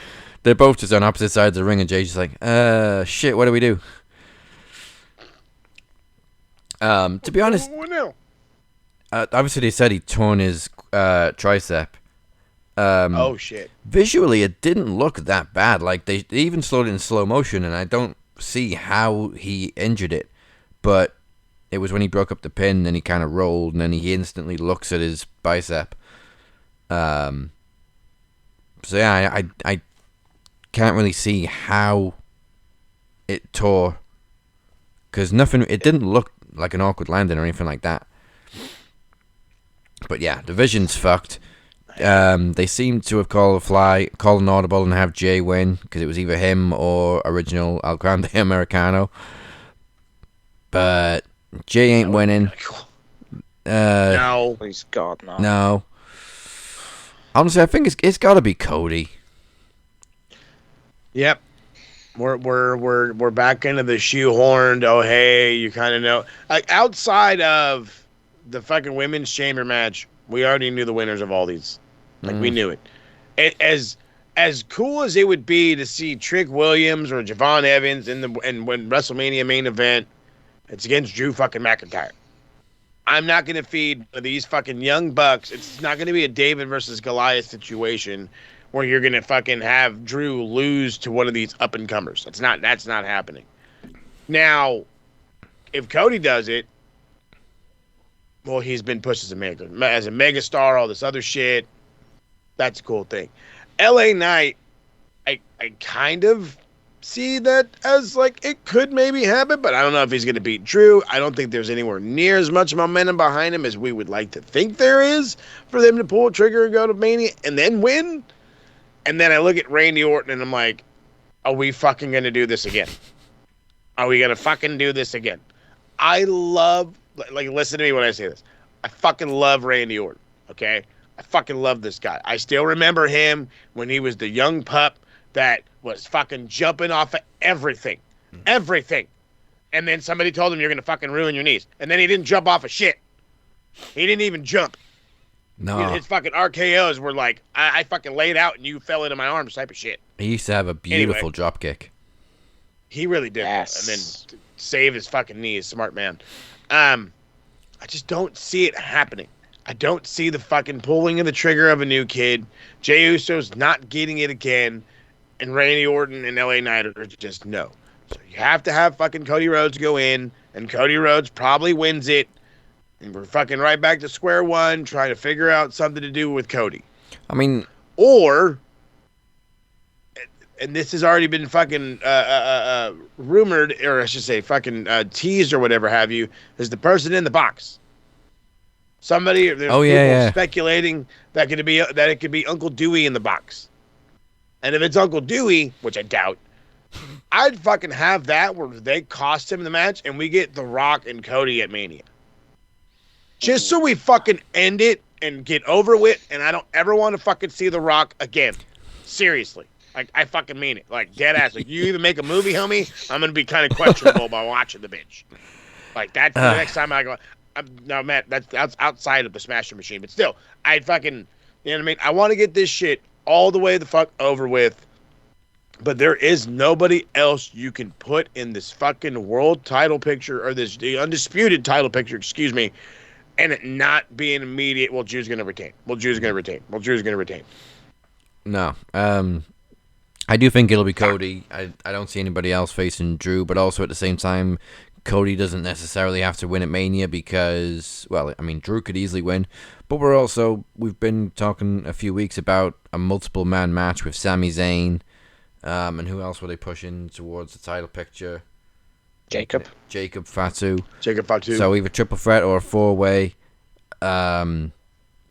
They're both just on opposite sides of the ring, and Jay's just like, shit, what do we do? To be honest, obviously they said he torn his tricep. Oh shit! Visually, it didn't look that bad. Like they even slowed it in slow motion, and I don't see how he injured it. But it was when he broke up the pin, and he kind of rolled, and then he instantly looks at his bicep. So yeah, I can't really see how it tore, because it didn't look like an awkward landing or anything like that. But yeah, the vision's fucked. They seem to have called an audible and have Jey win, because it was either him or original El Grande Americano. But Jey ain't winning. No. Please God, no. No. Honestly, I think it's got to be Cody. Yep. We're back into the shoehorned. Oh hey, you kind of know. Like outside of the fucking women's chamber match, we already knew the winners of all these. Like we knew it. As cool as it would be to see Trick Williams or Javon Evans and when WrestleMania main event, it's against Drew fucking McIntyre. I'm not gonna feed these fucking young bucks. It's not gonna be a David versus Goliath situation where you're gonna fucking have Drew lose to one of these up and comers. That's not happening. Now, if Cody does it, well, he's been pushed as a mega star, all this other shit. That's a cool thing. LA Knight, I kind of see that as like it could maybe happen, but I don't know if he's gonna beat Drew. I don't think there's anywhere near as much momentum behind him as we would like to think there is for them to pull a trigger and go to Mania and then win. And then I look at Randy Orton and I'm like, are we fucking going to do this again? Are we going to fucking do this again? I love, like, listen to me when I say this. I fucking love Randy Orton, okay? I fucking love this guy. I still remember him when he was the young pup that was fucking jumping off of everything. Everything. And then somebody told him, you're going to fucking ruin your knees. And then he didn't jump off of shit. He didn't even jump. No. His fucking RKOs were like, I fucking laid out and you fell into my arms type of shit. He used to have a beautiful drop kick. He really did. Yes. And then save his fucking knees. Smart man. I just don't see it happening. I don't see the fucking pulling of the trigger of a new kid. Jey Uso's not getting it again. And Randy Orton and LA Knight are just no. So you have to have fucking Cody Rhodes go in. And Cody Rhodes probably wins it. And we're fucking right back to square one, trying to figure out something to do with Cody. I mean, or, and this has already been fucking rumored, or I should say fucking teased or whatever have you, is the person in the box. There's people yeah. speculating that it could be Uncle Dewey in the box. And if it's Uncle Dewey, which I doubt, I'd fucking have that where they cost him the match and we get The Rock and Cody at Mania. Just so we fucking end it and get over with, and I don't ever want to fucking see The Rock again. Seriously. Like, I fucking mean it. Like, dead ass. Like, you even make a movie, homie, I'm going to be kind of questionable by watching the bitch. Like, that's the next time I go. No, Matt, that's outside of the Smasher Machine. But still, I'd fucking, you know what I mean? I want to get this shit all the way the fuck over with. But there is nobody else you can put in this fucking world title picture, or the undisputed title picture, excuse me, and it not be an immediate, well, Drew's going to retain. Well, Drew's going to retain. Well, Drew's going to retain. No. I do think it'll be Cody. I don't see anybody else facing Drew, but also at the same time, Cody doesn't necessarily have to win at Mania because, well, I mean, Drew could easily win, but we've been talking a few weeks about a multiple man match with Sami Zayn, and who else were they pushing towards the title picture? Jacob Fatu. Fatu. So either triple threat or a 4-way.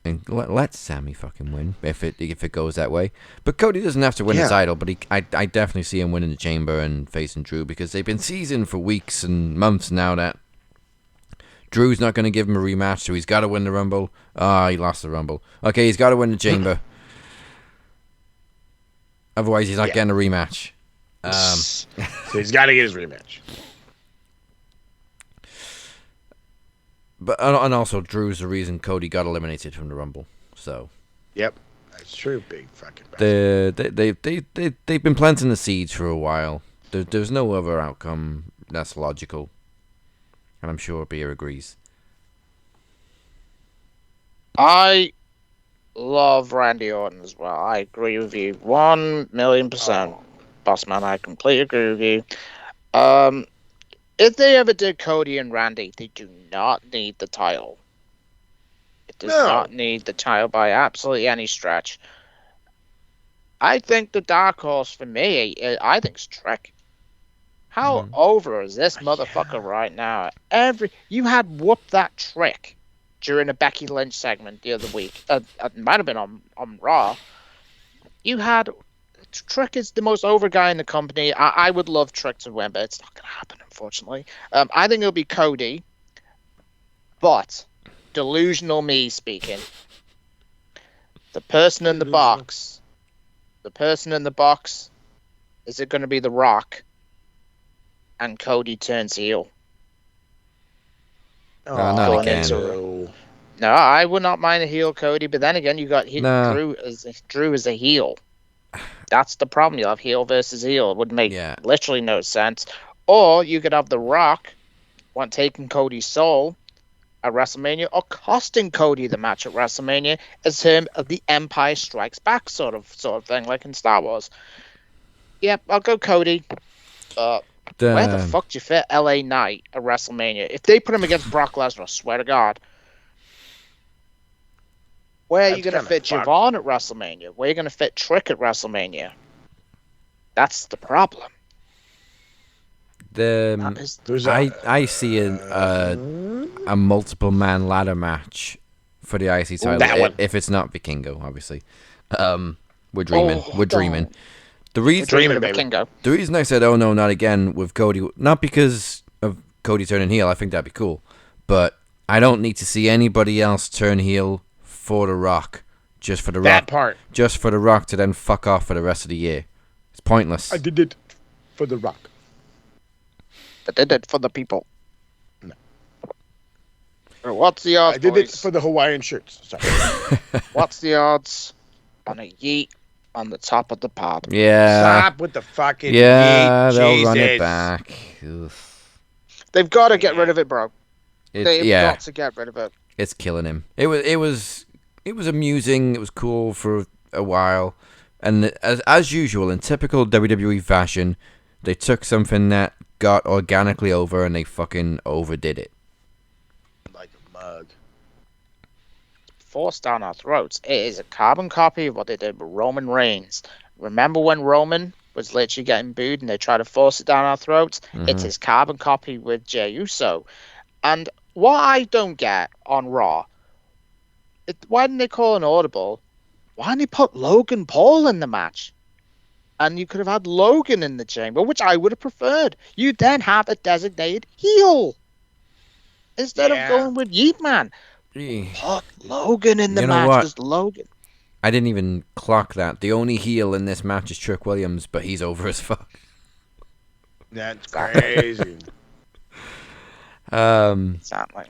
And let Sammy fucking win if it goes that way. But Cody doesn't have to win the title, but I definitely see him winning the Chamber and facing Drew because they've been seasoned for weeks and months now that Drew's not going to give him a rematch, so he's got to win the Rumble. He lost the Rumble. Okay, he's got to win the Chamber. Otherwise, he's not getting a rematch. So he's got to get his rematch. But and also Drew's the reason Cody got eliminated from the Rumble. So. Yep, that's true. Big fucking. They've been planting the seeds for a while. There's no other outcome that's logical, and I'm sure Beer agrees. I love Randy Orton as well. I agree with you 1,000,000%, Boss Man. I completely agree with you. If they ever did Cody and Randy, they do not need the title. It does not need the title by absolutely any stretch. I think the dark horse for me, I think it's Trick. How over is this motherfucker right now? You had whooped that Trick during a Becky Lynch segment the other week. It might have been on Raw. You had... Trick is the most over guy in the company. I would love Trick to win, but it's not going to happen, unfortunately. I think it'll be Cody, but delusional me speaking. The person in the box, is it going to be The Rock and Cody turns heel? Not again. No, I would not mind a heel Cody, but then again, you got Drew as a heel. That's the problem. You have heel versus heel. It would make literally no sense. Or you could have The Rock taking Cody's soul at WrestleMania, or costing Cody the match at WrestleMania as him of the Empire Strikes Back sort of thing, like in Star Wars. Yep, I'll go Cody. Where the fuck do you fit LA Knight at WrestleMania? If they put him against Brock Lesnar, I swear to God. Where are you going to fit Javon at WrestleMania? Where are you going to fit Trick at WrestleMania? That's the problem. I see a multiple man ladder match for the IC title if it's not Vikingo, obviously. We're dreaming. The reason I said, oh no, not again with Cody, not because of Cody turning heel, I think that'd be cool, but I don't need to see anybody else turn heel for The Rock, just for The Rock to then fuck off for the rest of the year. It's pointless. I did it for The Rock. I did it for the people. No. What's the odds? I did it for the Hawaiian shirts. Sorry. What's the odds on a yeet on the top of the pod? Yeah. Stop with the fucking yeet. They'll Jesus. run it back. Oof. They've got to get rid of it, bro. They've got to get rid of it. It's killing him. It was amusing. It was cool for a while, and as usual in typical WWE fashion, they took something that got organically over and they fucking overdid it. Like a mug. Forced down our throats. It is a carbon copy of what they did with Roman Reigns. Remember when Roman was literally getting booed and they tried to force it down our throats? Mm-hmm. It's his carbon copy with Jey Uso. And what I don't get on Raw, Why didn't they call an audible? Why didn't they put Logan Paul in the match? And you could have had Logan in the chamber, which I would have preferred. You then have a designated heel. Instead of going with Yeet Man. Put Logan in the You know match what? as Logan. I didn't even clock that. The only heel in this match is Trick Williams, but he's over as fuck. That's crazy. Exactly.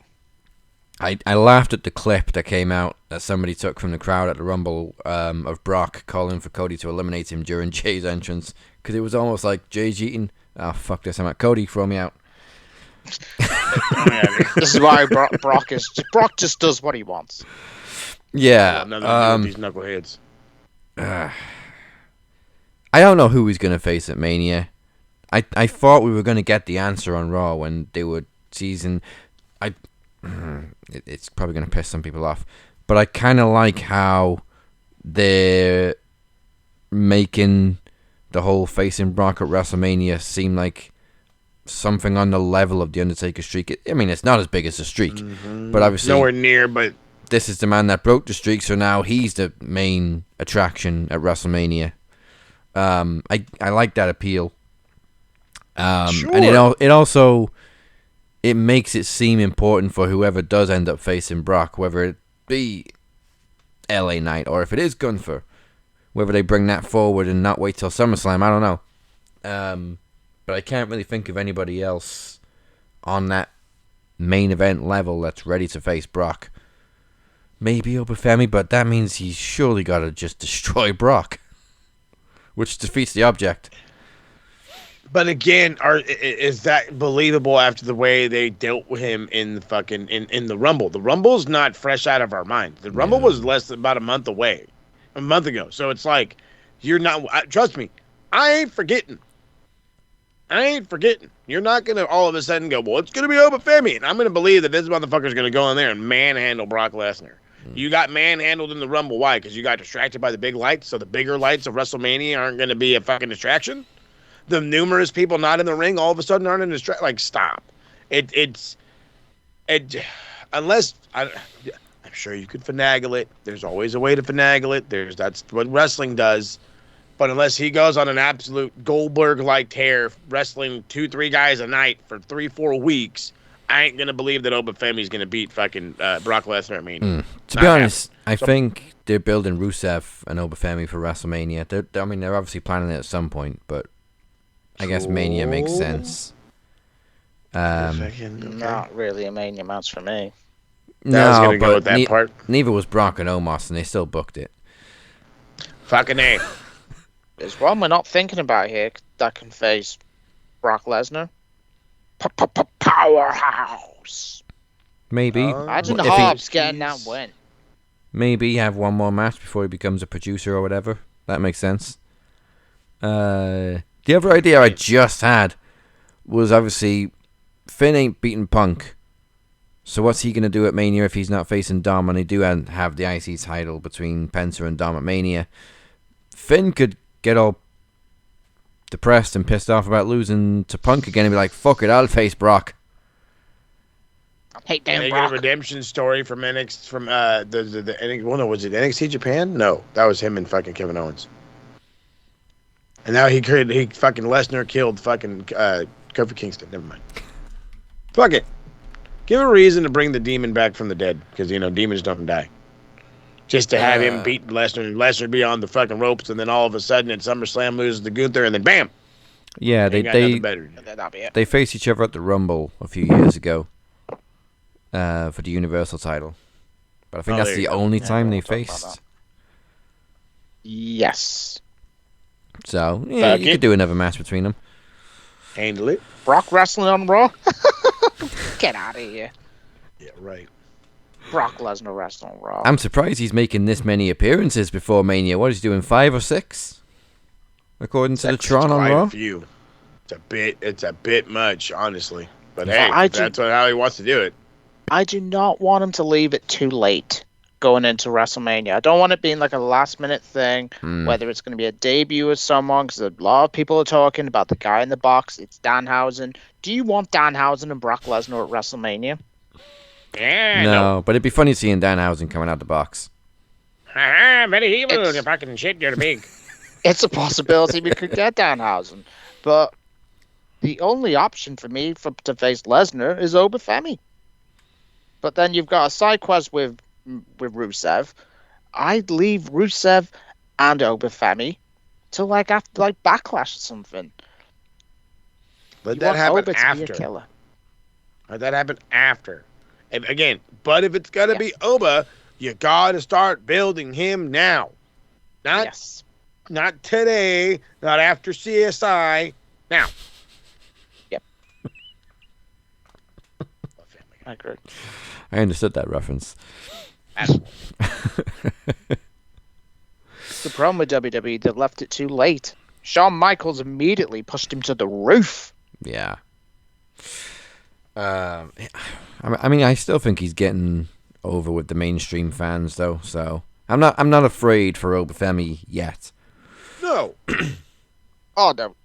I laughed at the clip that came out that somebody took from the crowd at the Rumble of Brock calling for Cody to eliminate him during Jay's entrance, because it was almost like Jay's eating. Oh, fuck this, I'm at Cody, throw me out. This is why Brock just does what he wants. Yeah. These knuckleheads. I don't know who he's going to face at Mania. I thought we were going to get the answer on Raw when they were teasing. It's probably going to piss some people off, but I kind of like how they're making the whole facing Brock at WrestleMania seem like something on the level of the Undertaker streak. I mean, it's not as big as the streak, but obviously nowhere near. But this is the man that broke the streak, so now he's the main attraction at WrestleMania. I like that appeal. Sure. And it also it makes it seem important for whoever does end up facing Brock, whether it be LA Knight or if it is Gunther, whether they bring that forward and not wait till SummerSlam. I don't know. But I can't really think of anybody else on that main event level that's ready to face Brock. Maybe Obafemi, but that means he's surely got to just destroy Brock, which defeats the object. But again, is that believable after the way they dealt with him in the fucking in the Rumble? The Rumble's not fresh out of our minds. The Rumble was less than about a month ago. So it's like you're not. Trust me, I ain't forgetting. You're not gonna all of a sudden go, well, it's gonna be Obafemi, and I'm gonna believe that this motherfucker's gonna go in there and manhandle Brock Lesnar. You got manhandled in the Rumble. Why? Because you got distracted by the big lights. So the bigger lights of WrestleMania aren't gonna be a fucking distraction. The numerous people not in the ring all of a sudden aren't in distraction. Like, stop. Unless I'm sure you could finagle it. There's always a way to finagle it. That's what wrestling does. But unless he goes on an absolute Goldberg-like tear, wrestling 2-3 guys a night for 3-4 weeks, I ain't gonna believe that Obafemi's gonna beat fucking Brock Lesnar at Mania. To be honest, I think they're building Rusev and Obafemi for WrestleMania. They're obviously planning it at some point, but I guess Mania makes sense. Not really a Mania match for me. No, go with that part. Neither was Brock and Omos, and they still booked it. Fucking A. There's one we're not thinking about here that can face Brock Lesnar. Powerhouse. Maybe. Imagine Hobbs getting that win. Maybe have one more match before he becomes a producer or whatever. That makes sense. The other idea I just had was obviously Finn ain't beating Punk. So what's he going to do at Mania if he's not facing Dom? And they do have the IC title between Penta and Dom at Mania. Finn could get all depressed and pissed off about losing to Punk again and be like, fuck it, I'll face Brock. Hey, damn Make Brock. a redemption story from NXT, from the NXT, well, no, was it NXT Japan? No, that was him and fucking Kevin Owens. And now he fucking Lesnar killed fucking Kofi Kingston. Never mind. Fuck it. Give a reason to bring the demon back from the dead, because demons don't die. Just to have him beat Lesnar and Lesnar be on the fucking ropes, and then all of a sudden at SummerSlam loses to Gunther, and then bam. Yeah, they faced each other at the Rumble a few years ago for the Universal title, but I think that's the only time they faced. Yes. So yeah, you could do another match between them. Handle it. Brock wrestling on Raw. Get out of here. Yeah, right. Brock Lesnar wrestling on Raw. I'm surprised he's making this many appearances before Mania. What is he doing, 5 or 6? According to the Tron on Raw? Few. It's a bit much, honestly. But hey, that's how he wants to do it. I do not want him to leave it too late going into WrestleMania. I don't want it being like a last-minute thing, whether it's going to be a debut of someone, because a lot of people are talking about the guy in the box. It's Danhausen. Do you want Danhausen and Brock Lesnar at WrestleMania? Yeah. No, but it'd be funny seeing Danhausen coming out the box. Haha, medieval. It's- You're fucking shit. You're big. It's a possibility we could get Danhausen, but the only option for me to face Lesnar is Obafemi. But then you've got a side quest with Rusev. I'd leave Rusev and Obafemi till after Backlash or something. Let You that want happen Oba to be a after. killer. Let that happen after. And again, but if it's gonna be Oba, you gotta start building him now. Yes. Not today, not after CSI. Now. Yep. I agree. I understood that reference. The problem with WWE, they left it too late. Shawn Michaels immediately pushed him to the roof. Yeah. I mean, I still think he's getting over with the mainstream fans, though. So I'm not afraid for Obafemi yet. No. Oh, no.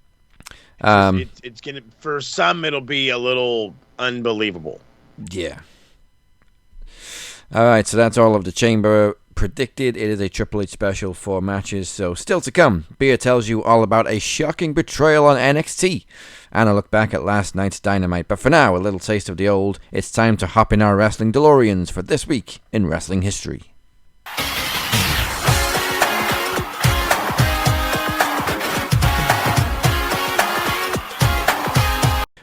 It's gonna, for some it'll be a little unbelievable. Yeah. All right, so that's all of the Chamber predicted. It is a Triple H special, 4 matches. So still to come, Beer tells you all about a shocking betrayal on NXT and a look back at last night's Dynamite. But for now, a little taste of the old. It's time to hop in our wrestling DeLoreans for this week in wrestling history.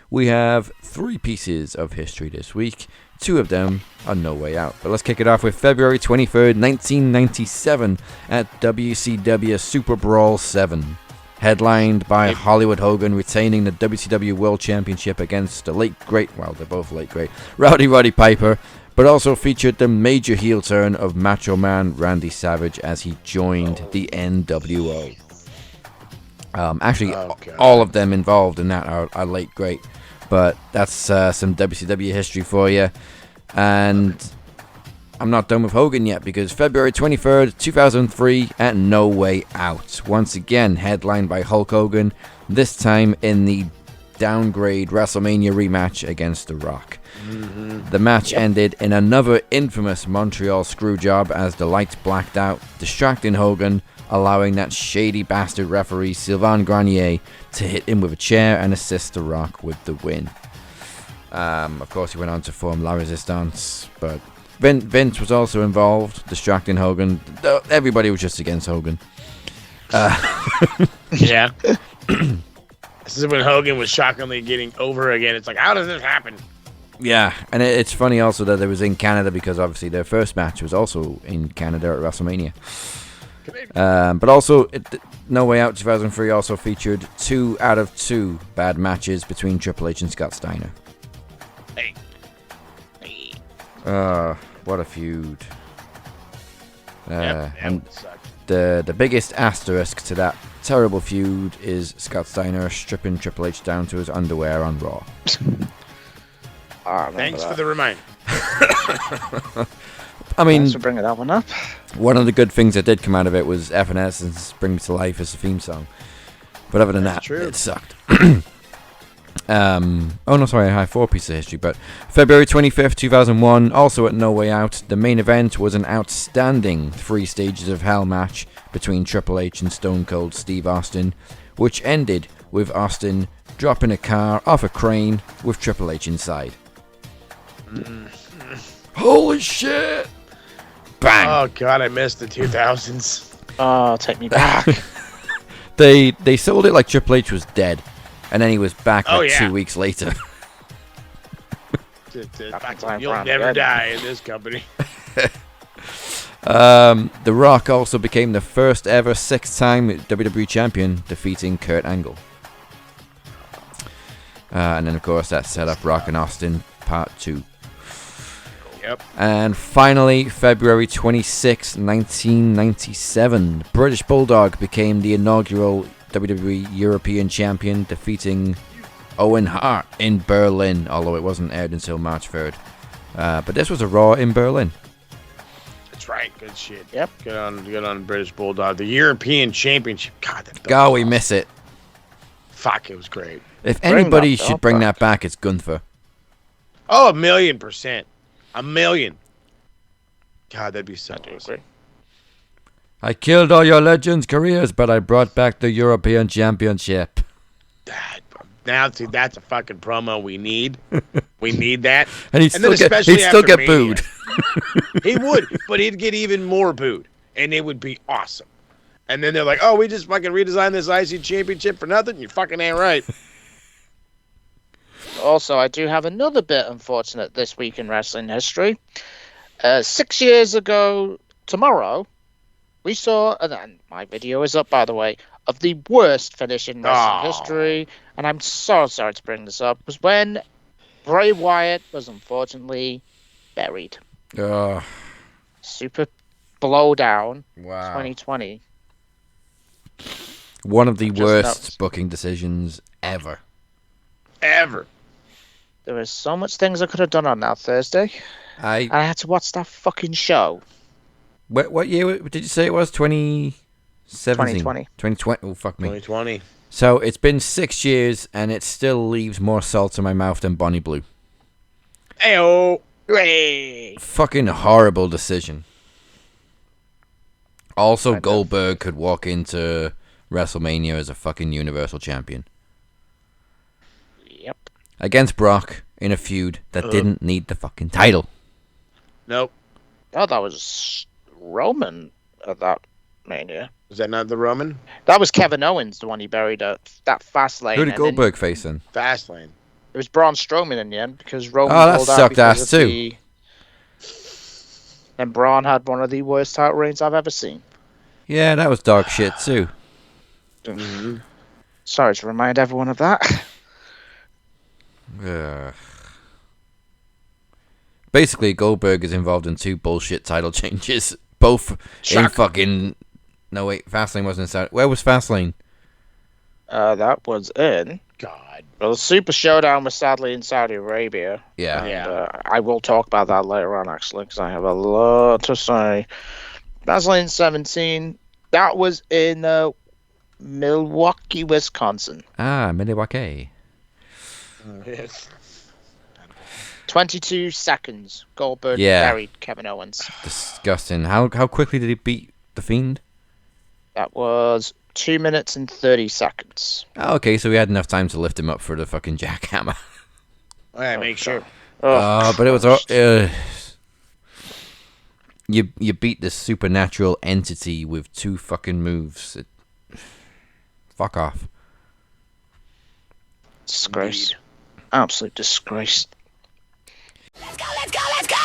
We have 3 pieces of history this week. 2 of them are No Way Out. But let's kick it off with February 23rd, 1997 at WCW Super Brawl 7. Headlined by Hollywood Hogan retaining the WCW World Championship against the late great, well, they're both late great, Roddy Piper, but also featured the major heel turn of Macho Man Randy Savage as he joined the NWO. Actually, all of them involved in that are late great. But that's some WCW history for you. And I'm not done with Hogan yet, because February 23rd, 2003 at No Way Out. Once again, headlined by Hulk Hogan, this time in the downgrade WrestleMania rematch against The Rock. Mm-hmm. The match ended in another infamous Montreal screwjob as the lights blacked out, distracting Hogan, allowing that shady bastard referee Sylvain Grenier to hit him with a chair and assist The Rock with the win. Of course, he went on to form La Resistance, but Vince was also involved, distracting Hogan. Everybody was just against Hogan. Yeah. This is when Hogan was shockingly getting over again. It's like, how does this happen? Yeah, and it's funny also that it was in Canada, because obviously their first match was also in Canada at WrestleMania. But also, No Way Out 2003 also featured 2 out of 2 bad matches between Triple H and Scott Steiner. Hey. What a feud. Yep, and sucked. the biggest asterisk to that terrible feud is Scott Steiner stripping Triple H down to his underwear on Raw. Thanks for the reminder. I mean, Thanks for bringing that one up. one of the good things that did come out of it was Evanescence's Bring Me to Life as a theme song. But other than that, true. it sucked. Oh no, sorry, I have 4 pieces of history. But February 25th, 2001, also at No Way Out, the main event was an outstanding 3 Stages of Hell match between Triple H and Stone Cold Steve Austin, which ended with Austin dropping a car off a crane with Triple H inside. Holy shit! Bang! Oh god, I missed the 2000s. Oh, take me back. They sold it like Triple H was dead, and then he was back like 2 weeks later. You'll never die in this company. The Rock also became the first ever 6-time WWE champion, defeating Kurt Angle. And then, of course, that set up Rock and Austin Part 2. Yep. And finally, February 26, 1997, British Bulldog became the inaugural WWE European Champion, defeating Owen Hart in Berlin, although it wasn't aired until March 3rd. But this was a Raw in Berlin. That's right. Good shit. Yep. Good on British Bulldog. The European Championship. God, that God, we miss it. Fuck, it was great. If Bring anybody that should belt bring back. that back, it's Gunther. Oh, 1,000,000%. 1 million. God, that'd be so I do awesome. agree. I killed all your legends' careers, but I brought back the European Championship. Now, see, that's a fucking promo we need. We need that. And he'd still get booed. He would, but he'd get even more booed, and it would be awesome. And then they're like, "Oh, we just fucking redesigned this IC Championship for nothing." You fucking ain't right. Also, I do have another bit unfortunate this week in wrestling history. 6 years ago tomorrow, we saw, and my video is up, by the way, of the worst finish in wrestling history, and I'm so sorry to bring this up, was when Bray Wyatt was unfortunately buried. Super Blowdown 2020. One of the Just worst noticed. booking decisions ever. Ever. There was so much things I could have done on that Thursday. I I had to watch that fucking show. What year did you say it was? 2017? 2020. 2020. Oh, fuck me. 2020. So it's been 6 years, and it still leaves more salt in my mouth than Bonnie Blue. Ayo. Hooray! Fucking horrible decision. Also, Kind of. Goldberg could walk into WrestleMania as a fucking Universal Champion. Yep. Against Brock in a feud that didn't need the fucking title. Nope. Oh, that was Roman at that Mania. Is that not the Roman? That was Kevin Owens, the one he buried at that fast lane. Who did and then Goldberg face then? Fastlane. It was Braun Strowman in the end because Roman Oh, that pulled out sucked because ass of too. the- And Braun had one of the worst title reigns I've ever seen. Yeah, that was dog shit too. Sorry to remind everyone of that. Basically, Goldberg is involved in 2 bullshit title changes. Both in Shock. fucking... No, wait, Fastlane wasn't inside. Where was Fastlane? That was in. God. Well, the Super Showdown was sadly in Saudi Arabia. Yeah. Yeah. I will talk about that later on, actually, because I have a lot to say. Fastlane 17, that was in Milwaukee, Wisconsin. Ah, Milwaukee. Yes. 22 seconds. Goldberg Yeah. buried Kevin Owens. Disgusting. How quickly did he beat The Fiend? That was 2 minutes and 30 seconds. Oh, okay, so we had enough time to lift him up for the fucking jackhammer. All right, make sure. Oh, But it was... You beat this supernatural entity with 2 fucking moves. Fuck off. disgrace. Absolute disgrace. Let's go, let's go, let's go!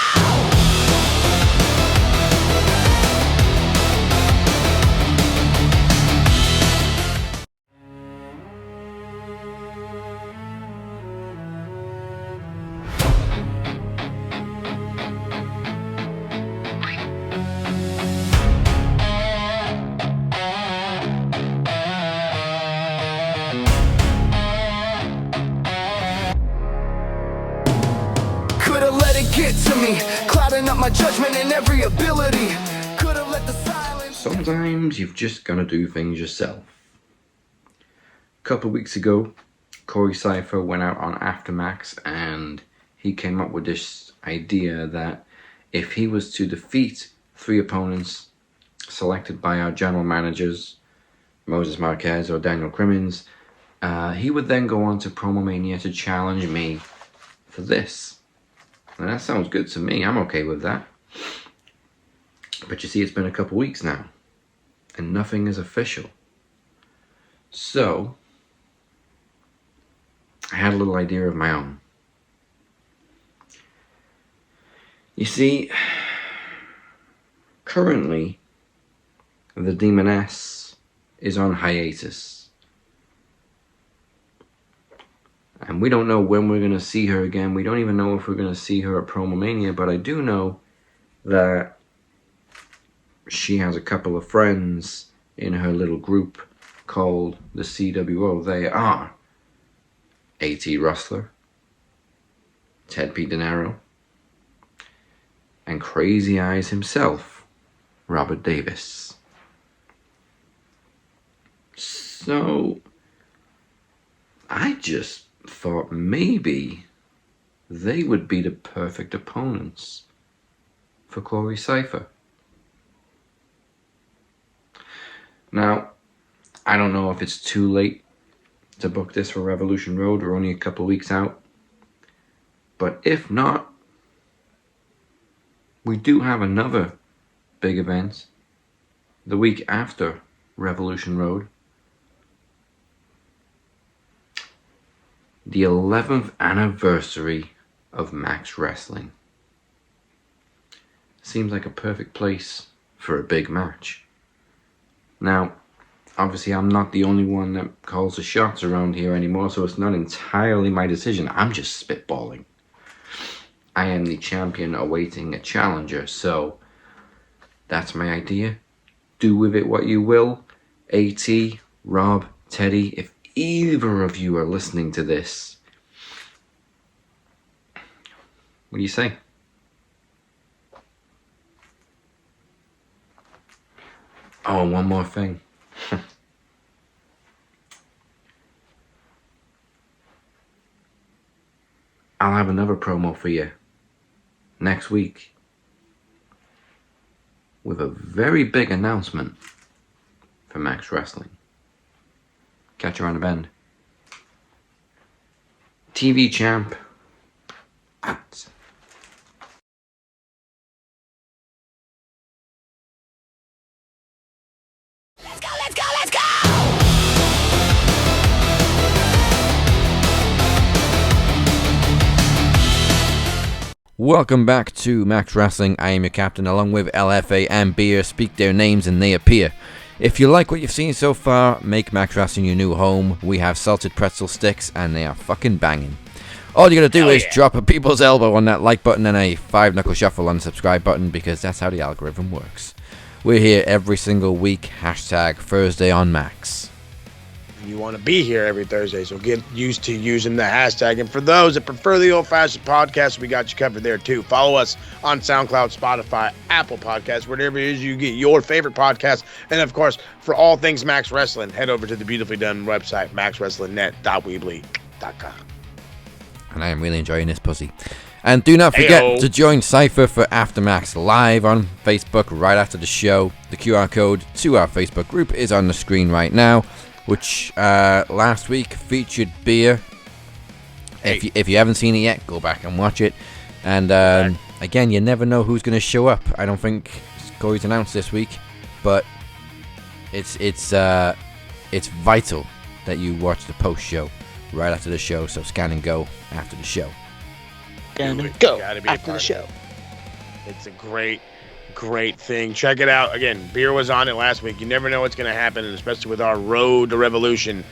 Could've let it get to me, clouding up my judgment and every ability. Could've let the silence. Sometimes you've just got to do things yourself. A couple of weeks ago, Corey Cypher went out on Aftermax and he came up with this idea that if he was to defeat 3 opponents selected by our general managers, Moses Marquez or Daniel Crimmins, he would then go on to Promo Mania to challenge me for this. Now that sounds good to me. I'm okay with that. But you see, it's been a couple weeks now, and nothing is official. So, I had a little idea of my own. You see, currently, the Demoness is on hiatus. And we don't know when we're going to see her again. We don't even know if we're going to see her at Promo Mania, but I do know that she has a couple of friends in her little group called the CWO. They are A.T. Rustler, Ted P. DeNiro, and Crazy Eyes himself, Robert Davis. So, I just thought maybe they would be the perfect opponents for Corey Cypher. Now, I don't know if it's too late to book this for Revolution Road. We're only a couple weeks out. But if not, we do have another big event the week after Revolution Road. The 11th anniversary of Max Wrestling. Seems like a perfect place for a big match. Now, obviously I'm not the only one that calls the shots around here anymore, so it's not entirely my decision. I'm just spitballing. I am the champion awaiting a challenger, so that's my idea. Do with it what you will. AT, Rob, Teddy, if either of you are listening to this, what do you say? Oh, and one more thing. I'll have another promo for you next week with a very big announcement for Max Wrestling. Catch you around the bend. TV champ out. Let's go, let's go, let's go! Welcome back to Max Wrestling. I am your captain, along with LFA and Beer. Speak their names and they appear. If you like what you've seen so far, make Max Wrestling your new home. We have salted pretzel sticks and they are fucking banging. All you gotta do is drop a people's elbow on that like button and a 5-knuckle shuffle on the subscribe button, because that's how the algorithm works. We're here every single week. Hashtag Thursday on Max. You want to be here every Thursday, so get used to using the hashtag. And for those that prefer the old-fashioned podcast, we got you covered there too. Follow us on SoundCloud, Spotify, Apple Podcasts, whatever it is you get your favorite podcast. And of course, for all things Max Wrestling, head over to the beautifully done website, maxwrestlingnet.weebly.com. And I am really enjoying this pussy. And do not forget to join Cypher for Aftermax live on Facebook right after the show. The QR code to our Facebook group is on the screen right now, which last week featured Beer. If you haven't seen it yet, go back and watch it. And again, you never know who's going to show up. I don't think Corey's announced this week, but it's vital that you watch the post show right after the show. So scan and go after the show. Go after the show. It's a great thing. Check it out. Again, Beer was on it last week. You never know what's going to happen, and especially with our road to Revolution,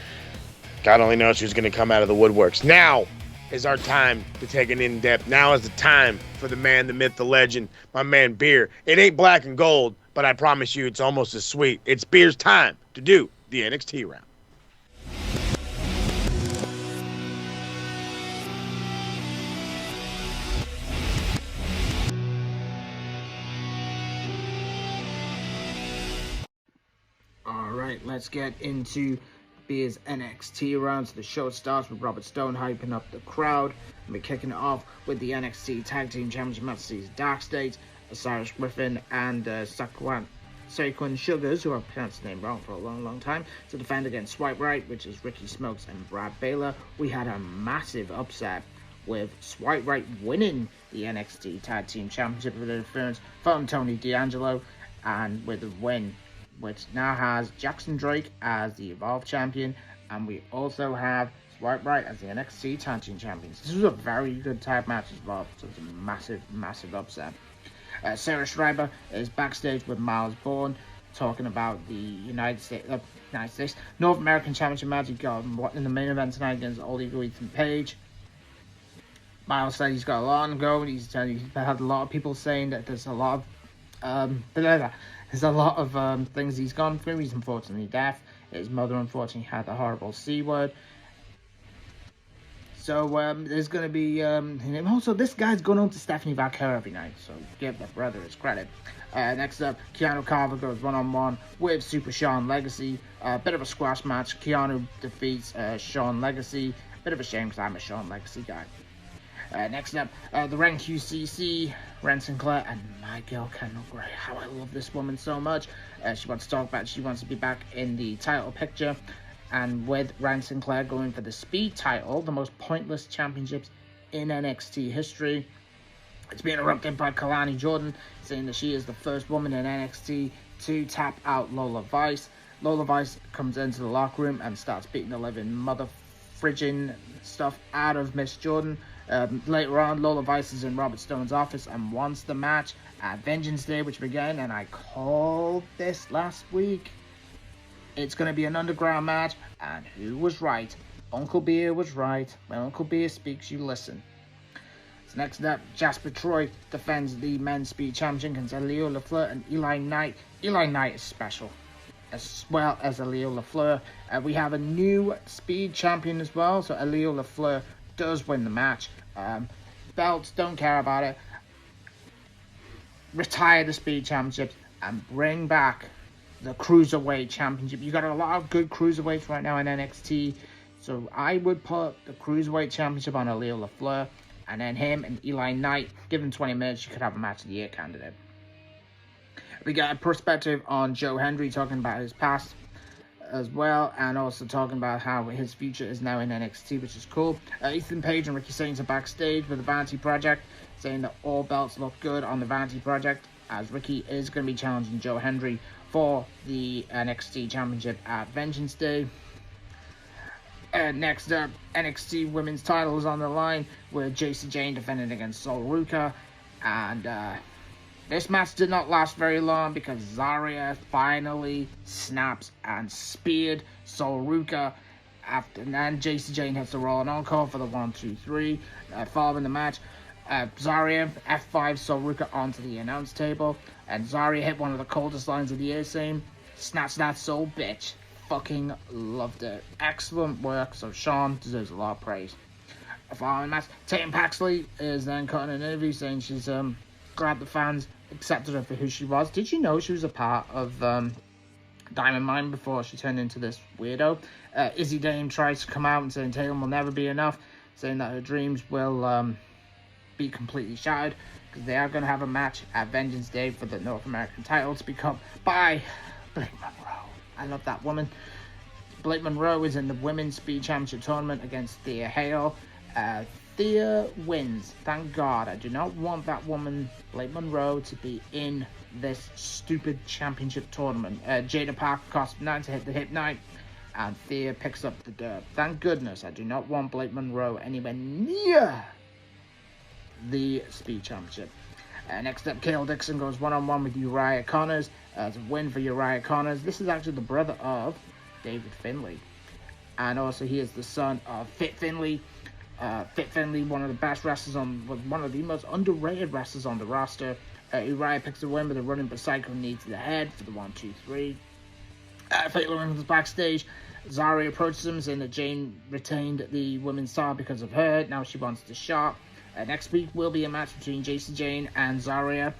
God only knows who's going to come out of the woodworks. Now is our time to take an in-depth. Now is the time for the man, the myth, the legend, my man Beer. It ain't black and gold, but I promise you it's almost as sweet. It's Beer's time to do the NXT round. Alright, let's get into Beer's NXT rounds. The show starts with Robert Stone hyping up the crowd, and we're kicking it off with the NXT Tag Team Championship matches. Dark State, Osiris Griffin, and Saquon Sugars, who I've pronounced the name wrong for a long time, to defend against Swipe Right, which is Ricky Smokes and Brad Baylor. We had a massive upset with Swipe Right winning the NXT Tag Team Championship with an interference from Tony D'Angelo, and with a win, which now has Jackson Drake as the Evolve Champion, and we also have Swipe Right as the NXT Tag Team Champions. This was a very good tag match as well, so it's a massive upset. Sarah Schreiber is backstage with Miles Bourne, talking about the United States North American Championship match he got in the main event tonight against All Ego Ethan Page. Miles said he's got a lot to go, and he's had a lot of people saying that there's a lot of things he's gone through. He's unfortunately deaf. His mother unfortunately had the horrible C word. So there's going to be... also, this guy's going on to Stephanie Vaquero every night, so give the brother his credit. Next up, Keanu Carver goes one-on-one with Super Sean Legacy. Bit of a squash match. Keanu defeats Sean Legacy. Bit of a shame because I'm a Sean Legacy guy. Next up, the Ren QCC, Ren Sinclair, and my girl Kendall Gray. How I love this woman so much. She wants to talk about she wants to be back in the title picture. And with Ren Sinclair going for the Speed title, the most pointless championships in NXT history. It's being interrupted by Kalani Jordan, saying that she is the first woman in NXT to tap out Lola Vice. Lola Vice comes into the locker room and starts beating the living mother friggin' stuff out of Miss Jordan. Later on, Lola Vice is in Robert Stone's office and wants the match at Vengeance Day, which began, and I called this last week. It's going to be an underground match, and who was right? Uncle Beer was right. When Uncle Beer speaks, you listen. So next up, Jasper Troy defends the men's speed champion against Leo LaFleur and Eli Knight. Eli Knight is special, as well as Leo LaFleur. We have a new speed champion as well, so Leo LaFleur does win the match. Belts, don't care about it. Retire the speed championships and bring back the Cruiserweight Championship. You got a lot of good Cruiserweights right now in NXT, so I would put the Cruiserweight Championship on Leo LaFleur, and then him and Eli Knight, give him 20 minutes, you could have a match of the year candidate. We got a perspective on Joe Hendry talking about his past as well, and also talking about how his future is now in NXT, which is cool. Ethan Page and Ricky Sainz are backstage with the Vanity Project, saying that all belts look good on the Vanity Project, as Ricky is going to be challenging Joe Hendry for the NXT Championship at Vengeance Day. Next up, NXT Women's title is on the line with JC Jane defending against Sol Ruka, and this match did not last very long because Zarya finally snaps and speared Sol Ruka. And then JC Jane hits the Roll and Encore for the 1-2-3. Following the match, Zarya F5 Sol Ruka onto the announce table, and Zarya hit one of the coldest lines of the year, saying, "Snatch that soul, bitch." Fucking loved it. Excellent work, so Sean deserves a lot of praise. Following the match, Tatum Paxley is then cutting an interview saying she's glad the fans accepted her for who she was. Did you know she was a part of Diamond Mine before she turned into this weirdo? Izzy Dame tries to come out and saying Tatum will never be enough, saying that her dreams will be completely shattered, because they are going to have a match at Vengeance Day for the North American title to become by Blake Monroe. I love that woman. Blake Monroe is in the Women's Speed Championship Tournament against Thea Hale. Thea wins. Thank God. I do not want that woman, Blake Monroe, to be in this stupid championship tournament. Jada Parker cost 9 to hit the hip night, and Thea picks up the dub. Thank goodness. I do not want Blake Monroe anywhere near the Speed Championship. Next up, Cale Dixon goes one-on-one with Uriah Connors. It's a win for Uriah Connors. This is actually the brother of David Finlay. And also he is the son of Fit Finlay. Fit Finlay, one of the best wrestlers one of the most underrated wrestlers on the roster. Uriah picks the win with a running Psycho knee to the head for the 1-2-3. Fatal Women's backstage. Zarya approaches him, saying that Jane retained the women's title because of her. Now she wants the shot. Next week will be a match between JC Jane and Zarya.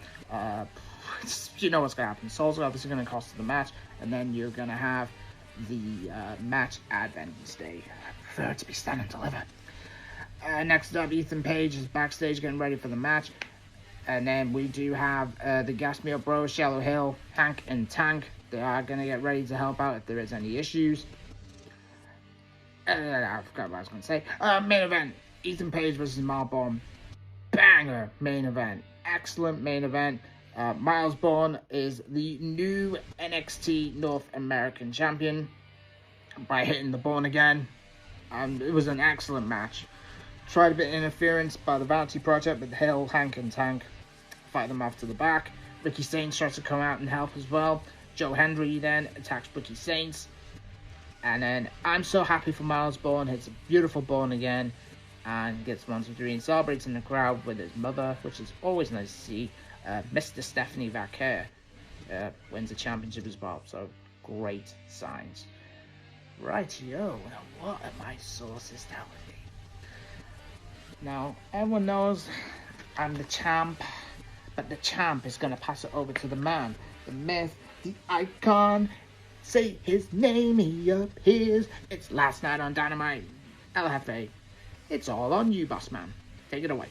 You know what's going to happen. Sol's obviously going to cost her the match, and then you're going to have the match at Vengeance Day. I prefer it to be stand and deliver. Next up, Ethan Page is backstage getting ready for the match. And then we do have the Gas Me Up Bros, Shallow Hill, Hank, and Tank. They are going to get ready to help out if there is any issues. I forgot what I was going to say. Main event. Ethan Page versus Miles. Banger main event. Excellent main event. Miles Bourne is the new NXT North American champion by hitting the Bourne again. And it was an excellent match. Tried a bit of interference by the Vanity Project, but Hill, Hank, and Tank fight them off to the back. Ricky Sainz tries to come out and help as well. Joe Hendry then attacks Ricky Sainz. And then I'm so happy for Miles Bourne. Hits a beautiful Bourne again. And gets 1-2-3 and celebrates in the crowd with his mother, which is always nice to see. Mr. Stephanie Vaquer wins the championship as well. So great signs. Right, yo. Now, what are my sources telling me? Now, everyone knows I'm the champ, but the champ is going to pass it over to the man, the myth, the icon. Say his name, he appears. It's last night on Dynamite. LFA, it's all on you, boss man. take it away.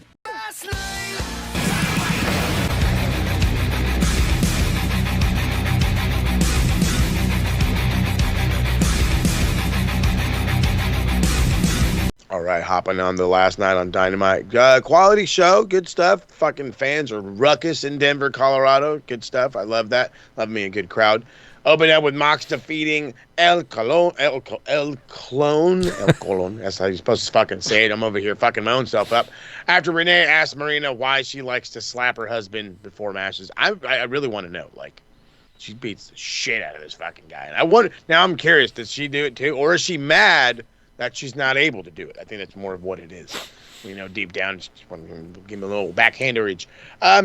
All right, hopping on the last night on Dynamite. Quality show, good stuff. Fucking fans are ruckus in Denver, Colorado. Good stuff. I love that. Love me a good crowd. Open up with Mox defeating El Colon. That's how you're supposed to fucking say it. I'm over here fucking my own self up. After Renee asked Marina why she likes to slap her husband before matches, I really want to know. Like, she beats the shit out of this fucking guy. And I wonder, now I'm curious, does she do it too? Or is she mad that she's not able to do it? I think that's more of what it is. You know, deep down, just want to give him a little backhander each.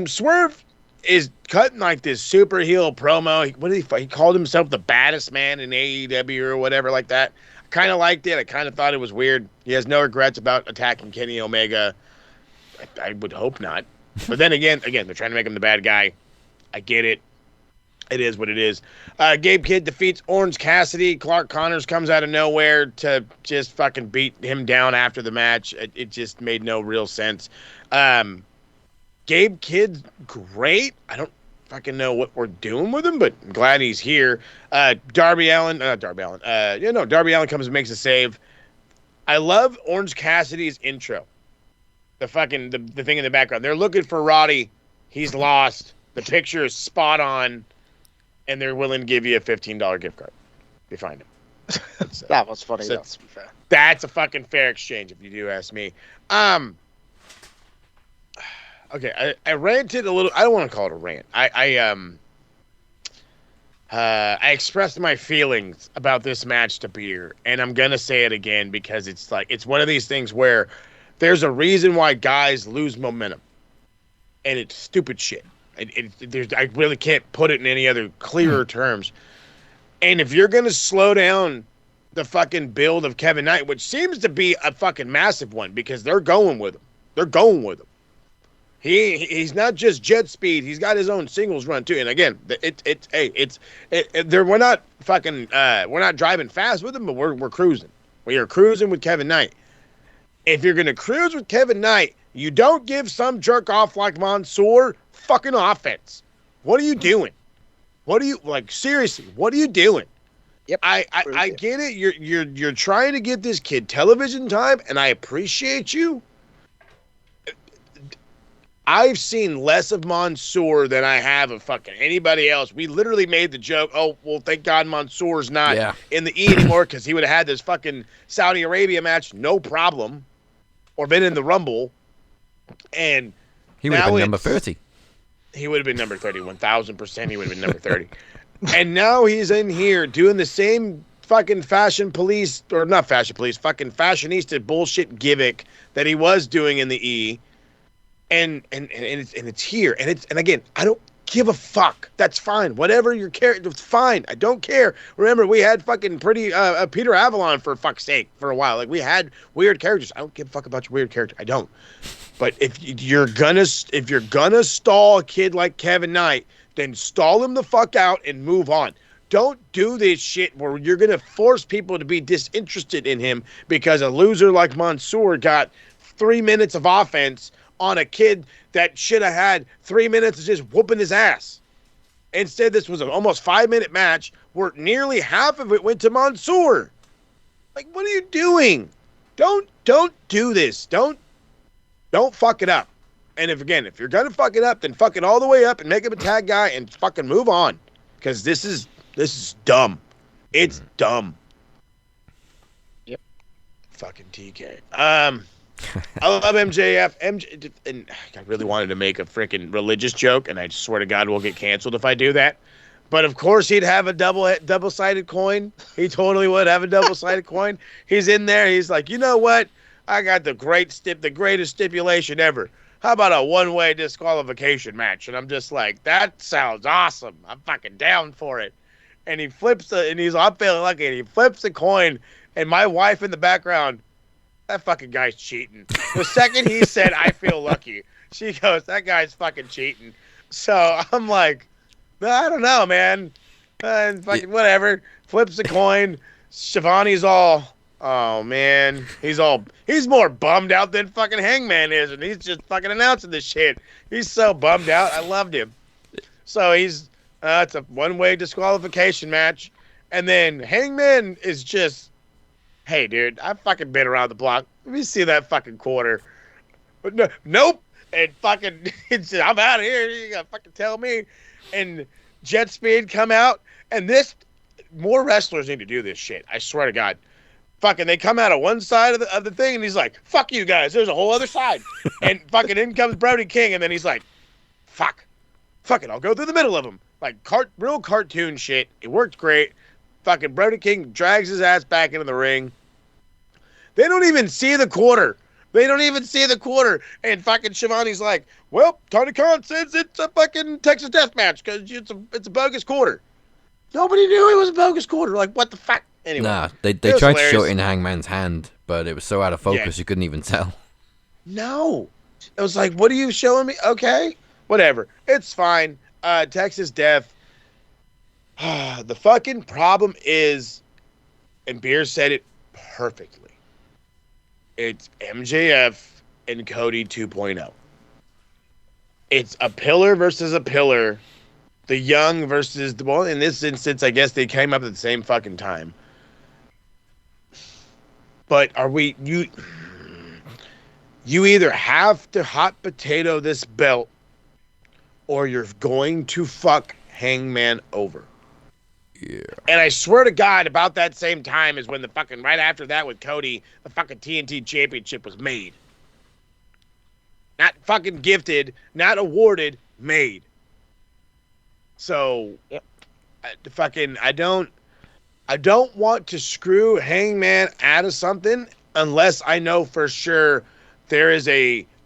Swerve is cutting like this super heel promo. He called himself the baddest man in AEW or whatever like that. I kind of liked it. I kind of thought it was weird. He has no regrets about attacking Kenny Omega. I would hope not. But then again, they're trying to make him the bad guy. I get it. It is what it is. Gabe Kidd defeats Orange Cassidy. Clark Connors comes out of nowhere to just fucking beat him down after the match. It just made no real sense. Gabe Kidd's great. I don't fucking know what we're doing with him, but I'm glad he's here. Darby Allin comes and makes a save. I love Orange Cassidy's intro. The fucking the thing in the background. They're looking for Roddy. He's lost. The picture is spot on. And they're willing to give you a $15 gift card. They find him. That was funny. To be fair. That's a fucking fair exchange, if you do ask me. Okay, I ranted a little. I don't want to call it a rant. I expressed my feelings about this match to Beer, and I'm gonna say it again because it's one of these things where there's a reason why guys lose momentum, and it's stupid shit. I really can't put it in any other clearer terms. And if you're going to slow down the fucking build of Kevin Knight, which seems to be a fucking massive one because they're going with him. He's not just jet speed. He's got his own singles run too. And again, we're not driving fast with him, but we're cruising. We are cruising with Kevin Knight. If you're going to cruise with Kevin Knight, you don't give some jerk off like Mansoor fucking offense. What are you doing? Seriously, what are you doing? Yep. I get it. You're trying to get this kid television time, and I appreciate you. I've seen less of Mansoor than I have of fucking anybody else. We literally made the joke, oh, well, thank God Mansoor's not in the E anymore because he would have had this fucking Saudi Arabia match, no problem, or been in the Rumble. And he would have been number 30. He would have been number 30. 1,000% he would have been number 30. And now he's in here doing the same fucking fucking fashionista bullshit gimmick that he was doing in the E. And it's here. And again, I don't give a fuck. That's fine. Whatever your character, it's fine. I don't care. Remember, we had fucking Peter Avalon for fuck's sake for a while. Like, we had weird characters. I don't give a fuck about your weird character. I don't. But if you're gonna stall a kid like Kevin Knight, then stall him the fuck out and move on. Don't do this shit where you're gonna force people to be disinterested in him because a loser like Mansoor got 3 minutes of offense on a kid that should have had 3 minutes of just whooping his ass. Instead, this was an almost 5-minute match where nearly half of it went to Mansoor. Like, what are you doing? Don't do this. Don't fuck it up. And if you're gonna fuck it up, then fuck it all the way up and make him a tag guy and fucking move on. Because this is dumb. It's dumb. Yep. Fucking TK. I love MJF. And I really wanted to make a freaking religious joke, and I swear to God we'll get canceled if I do that. But of course he'd have a double-sided coin. He totally would have a double-sided coin. He's in there. He's like, you know what? I got the greatest stipulation ever. How about a one-way disqualification match? And I'm just like, that sounds awesome. I'm fucking down for it. And he flips I'm feeling lucky. And he flips the coin, and my wife in the background, that fucking guy's cheating. The second he said, I feel lucky, she goes, that guy's fucking cheating. So I'm like, I don't know, man. Fucking whatever. Flips the coin. Shivani's all, Oh man, he's more bummed out than fucking Hangman is, and he's just fucking announcing this shit. He's so bummed out. I loved him. So it's a one-way disqualification match, and then Hangman is just, hey dude, I've fucking been around the block. Let me see that fucking quarter. But no, nope, and fucking, I'm out of here. You gotta fucking tell me. And Jet Speed come out, and more wrestlers need to do this shit. I swear to God. Fucking, they come out of one side of the thing, and he's like, fuck you guys, there's a whole other side. And fucking in comes Brody King, and then he's like, fuck it, I'll go through the middle of them. Like, real cartoon shit. It worked great. Fucking Brody King drags his ass back into the ring. They don't even see the quarter. And fucking Shivani's like, well, Tony Khan says it's a fucking Texas death match because it's a bogus quarter. Nobody knew it was a bogus quarter. Like, what the fuck? Anyway, nah, they tried to show it in Hangman's hand, but it was so out of focus you couldn't even tell. No. It was like, what are you showing me? Okay. Whatever. It's fine. Texas Death. The fucking problem is, and Beer said it perfectly, it's MJF and Cody 2.0. It's a pillar versus a pillar. The young versus the, well, in this instance, I guess they came up at the same fucking time. But you either have to hot potato this belt or you're going to fuck Hangman over. Yeah. And I swear to God, about that same time is when the fucking, right after that with Cody, the fucking TNT Championship was made. Not fucking gifted, not awarded, made. So, I don't want to screw Hangman out of something unless I know for sure there is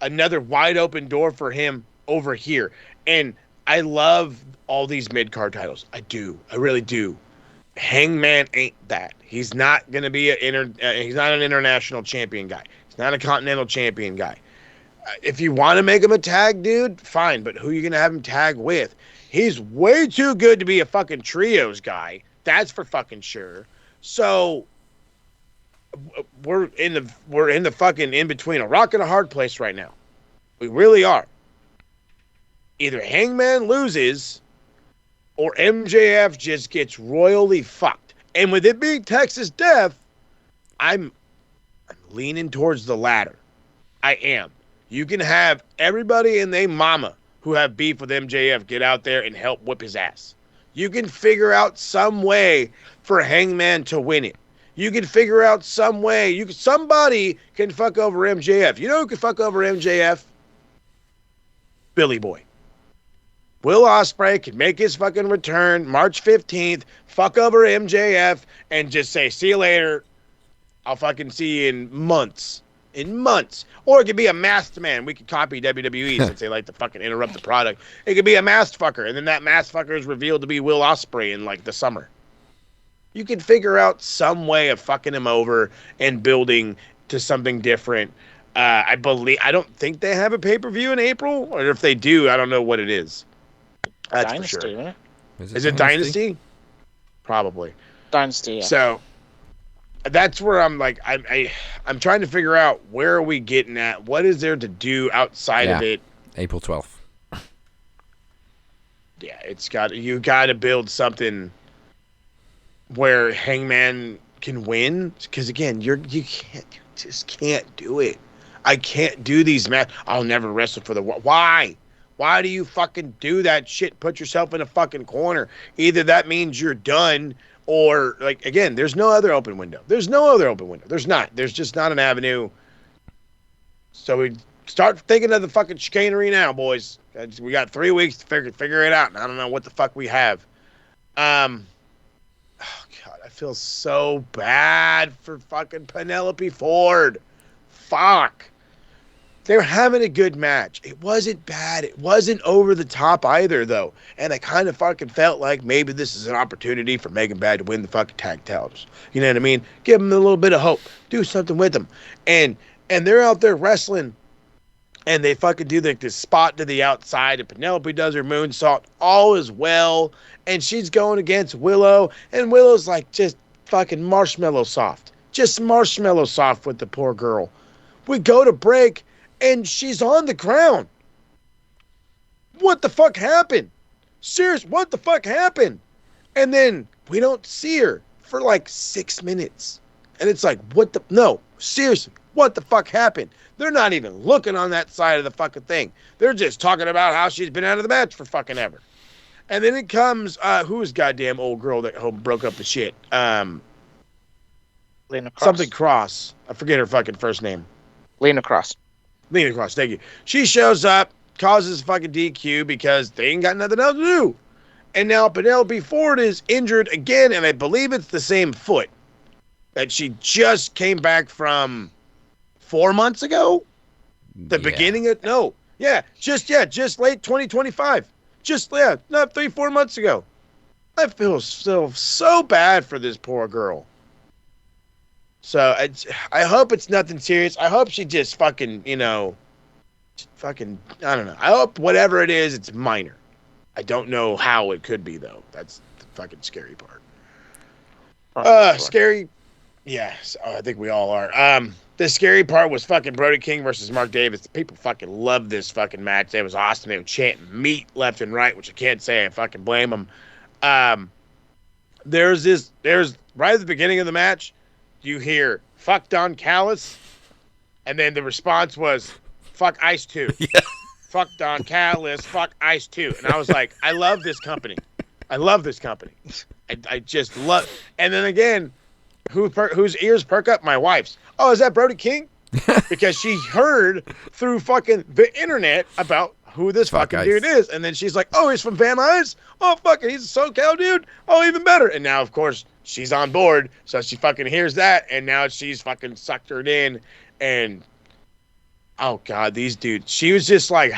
another wide open door for him over here. And I love all these mid-card titles. I do. I really do. Hangman ain't that. He's not going to be he's not an international champion guy. He's not a continental champion guy. If you want to make him a tag dude, fine, but who are you going to have him tag with? He's way too good to be a fucking trios guy. That's for fucking sure. So we're in the fucking in between a rock and a hard place right now. We really are. Either Hangman loses or MJF just gets royally fucked. And with it being Texas Death, I'm leaning towards the latter. I am. You can have everybody and their mama who have beef with MJF get out there and help whip his ass. You can figure out some way for Hangman to win it. You can figure out some way. Somebody can fuck over MJF. You know who can fuck over MJF? Billy Boy. Will Ospreay can make his fucking return March 15th, fuck over MJF, and just say, see you later. I'll fucking see you in months. Or it could be a masked man. We could copy WWE since they like to fucking interrupt the product. It could be a masked fucker, and then that masked fucker is revealed to be Will Ospreay in like the summer. You can figure out some way of fucking him over and building to something different. I don't think they have a pay-per-view in April, or if they do, I don't know what it is. That's Dynasty, for sure. isn't it? Is it Dynasty? Probably. Dynasty, yeah. So that's where I'm like, I'm trying to figure out where are we getting at? What is there to do outside of it? April 12th. Yeah, you got to build something where Hangman can win. Because again, you just can't do it. I can't do these matches. I'll never wrestle for the why? Why do you fucking do that shit? Put yourself in a fucking corner. Either that means you're done, or like again, there's no other open window. There's not. There's just not an avenue. So we start thinking of the fucking chicanery now, boys. We got 3 weeks to figure it out, and I don't know what the fuck we have. Oh God, I feel so bad for fucking Penelope Ford. Fuck. They were having a good match. It wasn't bad. It wasn't over the top either, though. And I kind of fucking felt like maybe this is an opportunity for Megan Bad to win the fucking tag titles. You know what I mean? Give them a little bit of hope. Do something with them. And they're out there wrestling, and they fucking do like this spot to the outside, and Penelope does her moonsault. All is well. And she's going against Willow, and Willow's like just fucking marshmallow soft. just marshmallow soft with the poor girl. We go to break, and she's on the ground. What the fuck happened? Serious, what the fuck happened? And then we don't see her for like 6 minutes. And it's like, no, seriously, what the fuck happened? They're not even looking on that side of the fucking thing. They're just talking about how she's been out of the match for fucking ever. And then it comes, who's goddamn old girl that broke up the shit? Lena Cross. Something Cross. I forget her fucking first name. Lena Cross. Lena Cross, thank you. She shows up, causes fucking DQ because they ain't got nothing else to do. And now Penelope Ford is injured again, and I believe it's the same foot that she just came back from 4 months ago. Beginning of just late 2025. Just 3-4 months ago. I feel so bad for this poor girl. So I hope it's nothing serious. I hope she just fucking, I don't know. I hope whatever it is, it's minor. I don't know how it could be, though. That's the fucking scary part. Scary. Yeah, I think we all are. The scary part was fucking Brody King versus Mark Davis. The people fucking loved this fucking match. It was awesome. They were chanting meat left and right, which I can't say I fucking blame them. There's right at the beginning of the match, you hear, fuck Don Callis, and then the response was, fuck Ice 2. Yeah. Fuck Don Callis, fuck Ice 2. And I was like, I love this company. I love this company. I just love. And then again, whose ears perk up? My wife's. Oh, is that Brody King? Because she heard through fucking the internet about who this fucking dude is. And then she's like, oh, he's from Van Nuys? Oh, fucking, he's a SoCal dude? Oh, even better. And now, of course, she's on board. So she fucking hears that. And now she's fucking suckered in. And, oh, God, these dudes. She was just like,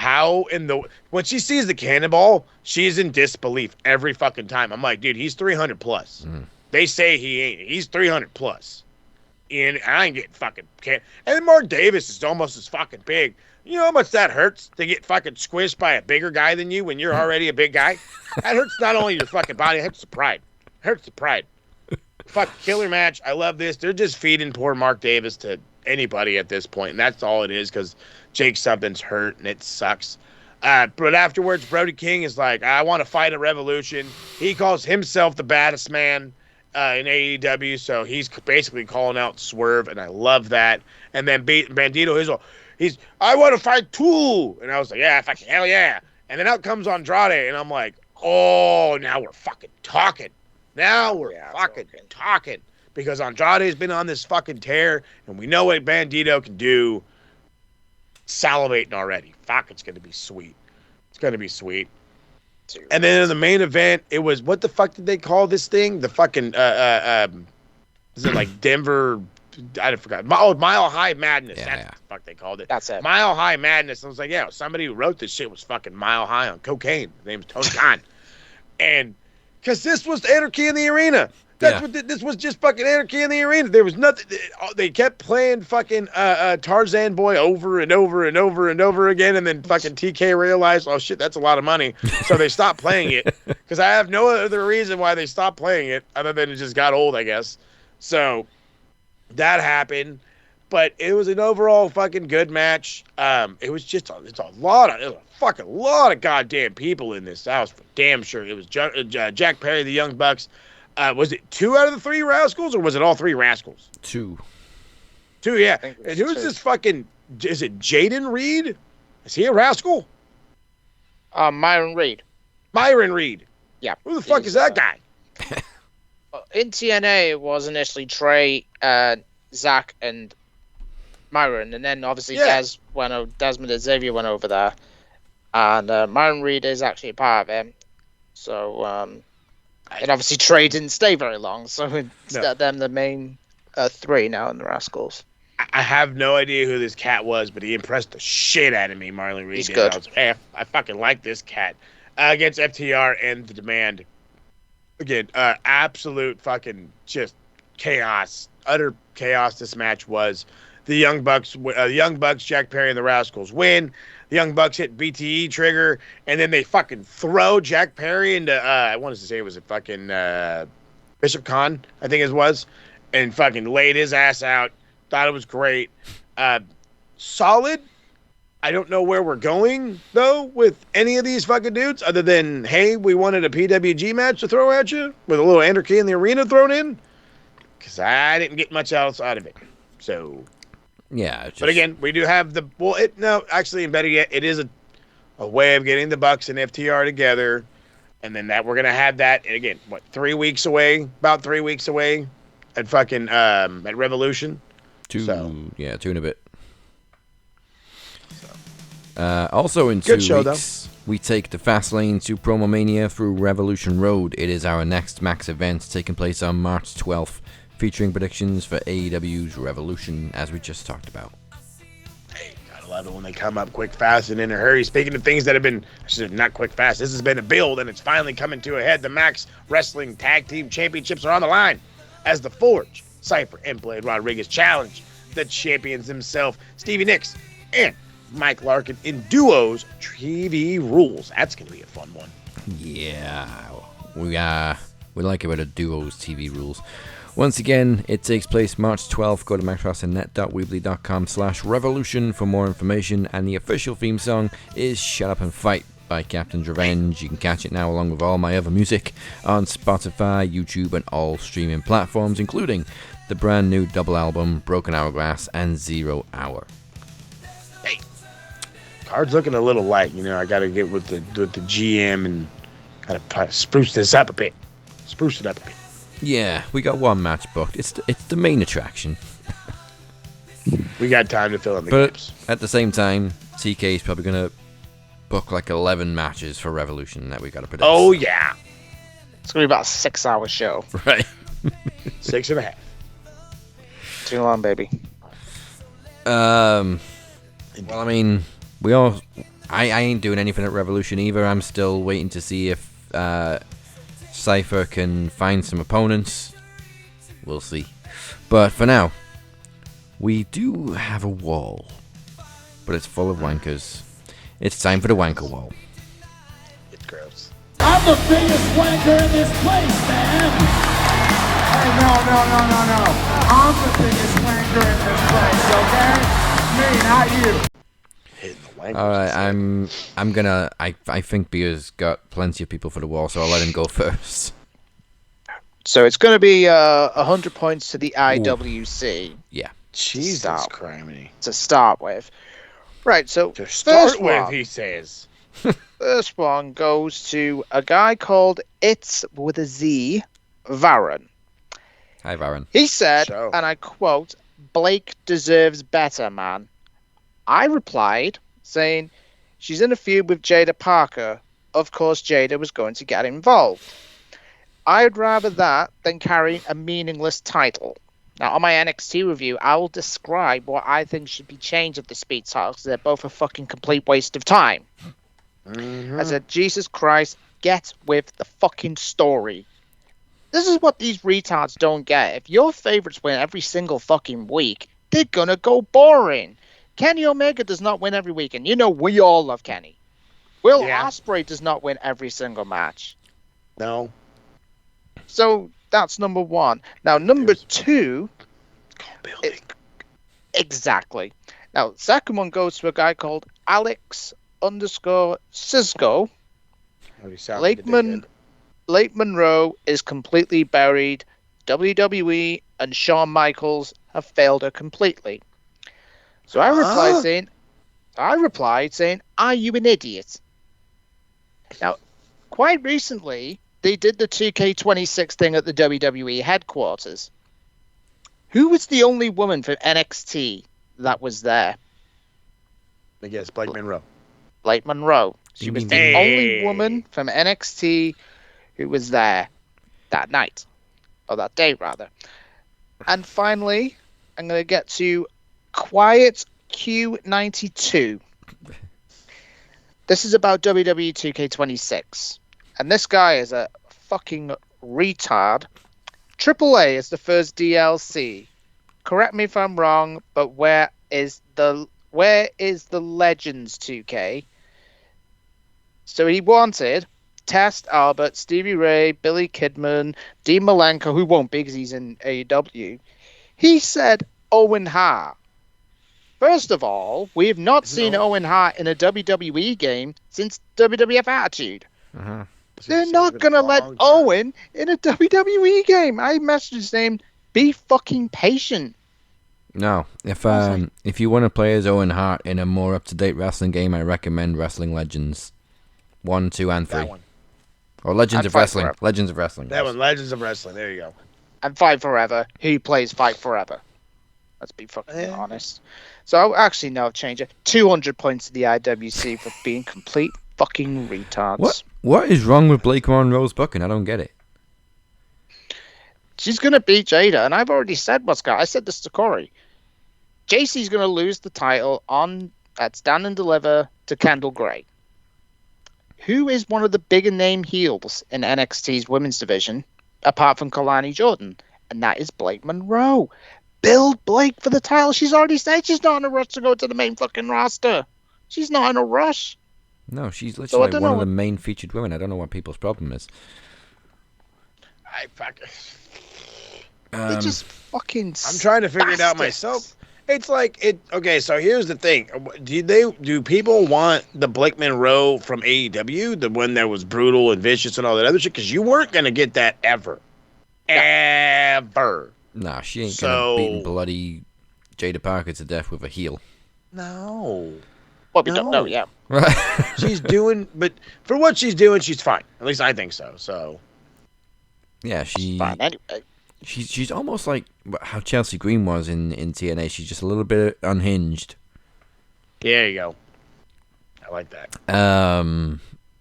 when she sees the cannonball, she's in disbelief every fucking time. I'm like, dude, he's 300 plus. They say he ain't. He's 300 plus. And I ain't getting fucking can't. And then Mark Davis is almost as fucking big. You know how much that hurts to get fucking squished by a bigger guy than you when you're already a big guy? That hurts not only your fucking body, it hurts the pride. It hurts the pride. Fuck, killer match. I love this. They're just feeding poor Mark Davis to anybody at this point, and that's all it is because Jake something's hurt and it sucks. But afterwards, Brody King is like, I want to fight a revolution. He calls himself the baddest man in AEW, so he's basically calling out Swerve, and I love that. And then Bandito, I want to fight Tool, and I was like, yeah, fucking hell yeah. And then out comes Andrade, and I'm like, oh, now we're fucking talking. Now we're fucking talking. Because Andrade's been on this fucking tear, and we know what Bandito can do. Salivating already. Fuck, it's going to be sweet. It's going to be sweet. And then in the main event, it was, what the fuck did they call this thing? The fucking, is it like Denver, I forgot. Mile High Madness. That's what the fuck they called it. That's it. Mile High Madness. I was like, yeah, somebody who wrote this shit was fucking Mile High on cocaine. His name was Tony Khan. And, because this was Anarchy in the Arena. That's what this was, just fucking Anarchy in the Arena. There was nothing. They kept playing fucking Tarzan Boy over and over and over and over again, and then fucking TK realized, oh shit, that's a lot of money, so they stopped playing it. Because I have no other reason why they stopped playing it other than it just got old, I guess. So that happened, but it was an overall fucking good match. It was just it's a fucking lot of goddamn people in this. I was for damn sure it was Jack Perry, the Young Bucks. Was it 2 out of the 3 Rascals, or was it all 3 Rascals? 2. 2, yeah. And who's this fucking, is it Jaden Reed? Is he a Rascal? Myron Reed. Myron Reed. Yeah. Who the fuck is that guy? In TNA, it was initially Trey, Zach, and Myron, and then obviously Desmond and Xavier went over there. And Myron Reed is actually a part of him. So, and obviously Trey didn't stay very long, so it's them the main 3 now in the Rascals. I have no idea who this cat was, but he impressed the shit out of me, Marlon Reed. He's good. I was like, I fucking like this cat. Against FTR and The Demand. Again, absolute fucking just chaos. Utter chaos this match was. The Young Bucks, Jack Perry, and the Rascals win. The Young Bucks hit BTE trigger, and then they fucking throw Jack Perry into, I wanted to say it was a fucking Bishop Khan, I think it was. and fucking laid his ass out. Thought it was great. Solid. I don't know where we're going, though, with any of these fucking dudes, other than, hey, we wanted a PWG match to throw at you with a little anarchy in the arena thrown in. Because I didn't get much else out of it. So, Yeah. but again, we do have the, and better yet, it is a way of getting the Bucks and FTR together. And then we're going to have that, and again, about 3 weeks away at fucking, at Revolution. 2 and a bit. Also in 2 Good show, weeks, we take the fast lane to Promo Mania through Revolution Road. It is our next Max event taking place on March 12th, featuring predictions for AEW's Revolution, as we just talked about. Hey, gotta love it when they come up quick, fast, and in a hurry. Speaking of things that have been, not quick, fast, this has been a build, and it's finally coming to a head. The Max Wrestling Tag Team Championships are on the line as the Forge, Cypher, and Blade Rodriguez challenge the champions themselves, Stevie Nicks, and Mike Larkin in duos TV rules. That's going to be a fun one. Yeah, we like it with the duos TV rules. Once again, it takes place March 12th. Go to maxwrestlingnet.weebly.com/revolution for more information. And the official theme song is Shut Up and Fight by Captain's Revenge. You can catch it now along with all my other music on Spotify, YouTube, and all streaming platforms, including the brand new double album Broken Hourglass and 0 Hour. Card's looking a little light. I got to get with the GM and kind of spruce this up a bit. Spruce it up a bit. Yeah, we got one match booked. It's the main attraction. We got time to fill in the gaps. At the same time, TK is probably going to book like 11 matches for Revolution that we got to produce. Oh, yeah. It's going to be about a 6-hour show. Right. 6.5. Too long, baby. Well, I mean, I ain't doing anything at Revolution either. I'm still waiting to see if Cypher can find some opponents. We'll see. But for now, we do have a wall, but it's full of wankers. It's time for the wanker wall. It's gross. I'm the biggest wanker in this place, man! Hey, no. I'm the biggest wanker in this place, okay? Me, not you. All right, I think Beer's got plenty of people for the wall, so I'll let him go first. So it's going to be 100 points to the IWC. Yeah. Jesus Christ. To start with. Right, so To start with, one, he says. first one goes to a guy called It's with a Z, Varon. Hi, Varon. He said, So. and I quote, "Blake deserves better, man." I replied, saying, "She's in a feud with Jada Parker. Of course, Jada was going to get involved. I'd rather that than carrying a meaningless title." Now, on my NXT review, I will describe what I think should be changed of the speed titles. They're both a fucking complete waste of time. I said, Jesus Christ, get with the fucking story. This is what these retards don't get. If your favorites win every single fucking week, they're gonna go boring. Kenny Omega does not win every week, and we all love Kenny. Will Ospreay does not win every single match. No. So that's number one. Now, number two. Exactly. Now, second one goes to a guy called Alex_Cisco. Lake Monroe is completely buried. WWE and Shawn Michaels have failed her completely. So I replied saying, "Are you an idiot?" Now, quite recently, they did the 2K26 thing at the WWE headquarters. Who was the only woman from NXT that was there? I guess Blake Monroe. Blake Monroe. She was the only woman from NXT who was there that night. Or that day, rather. And finally, I'm going to get to Quiet Q92. This is about WWE 2K26. And this guy is a fucking retard. AAA is the first DLC. Correct me if I'm wrong, but where is the Legends 2K? So he wanted Test, Albert, Stevie Ray, Billy Kidman, Dean Malenko, who won't be because he's in AEW. He said Owen Hart. First of all, we have not seen Owen Hart in a WWE game since WWF Attitude. They're not going to let Owen in a WWE game. I messaged his name, be fucking patient. No, if you want to play as Owen Hart in a more up-to-date wrestling game, I recommend Wrestling Legends 1, 2, and 3. That one. Or Legends And of Fight Wrestling. Forever. Legends of Wrestling. That one, Legends of Wrestling. There you go. And Fight Forever. Who plays Fight Forever? Let's be fucking honest. So, actually, no, change it. 200 points to the IWC for being complete fucking retards. What is wrong with Blake Monroe's booking? I don't get it. She's going to beat Jada, and I've already said what's going on. I said this to Corey. JC's going to lose the title at Stand and Deliver to Kendall Gray. Who is one of the bigger name heels in NXT's women's division, apart from Kalani Jordan? And that is Blake Monroe. Build Blake for the title. She's already said she's not in a rush to go to the main fucking roster. She's not in a rush. No, she's literally one of the main featured women. I don't know what people's problem is. They just fucking. I'm trying to figure it out myself. It's like it. Okay, so here's the thing: do people want the Blake Monroe from AEW, the one that was brutal and vicious and all that other shit? Because you weren't gonna get that ever. Nah, she ain't gonna beat bloody Jada Parker to death with a heel. No. Well, we don't know yet. Right. She's doing, but for what she's doing, she's fine. At least I think so. So. Yeah, she's fine anyway. She's almost like how Chelsea Green was in TNA. She's just a little bit unhinged. There you go. I like that.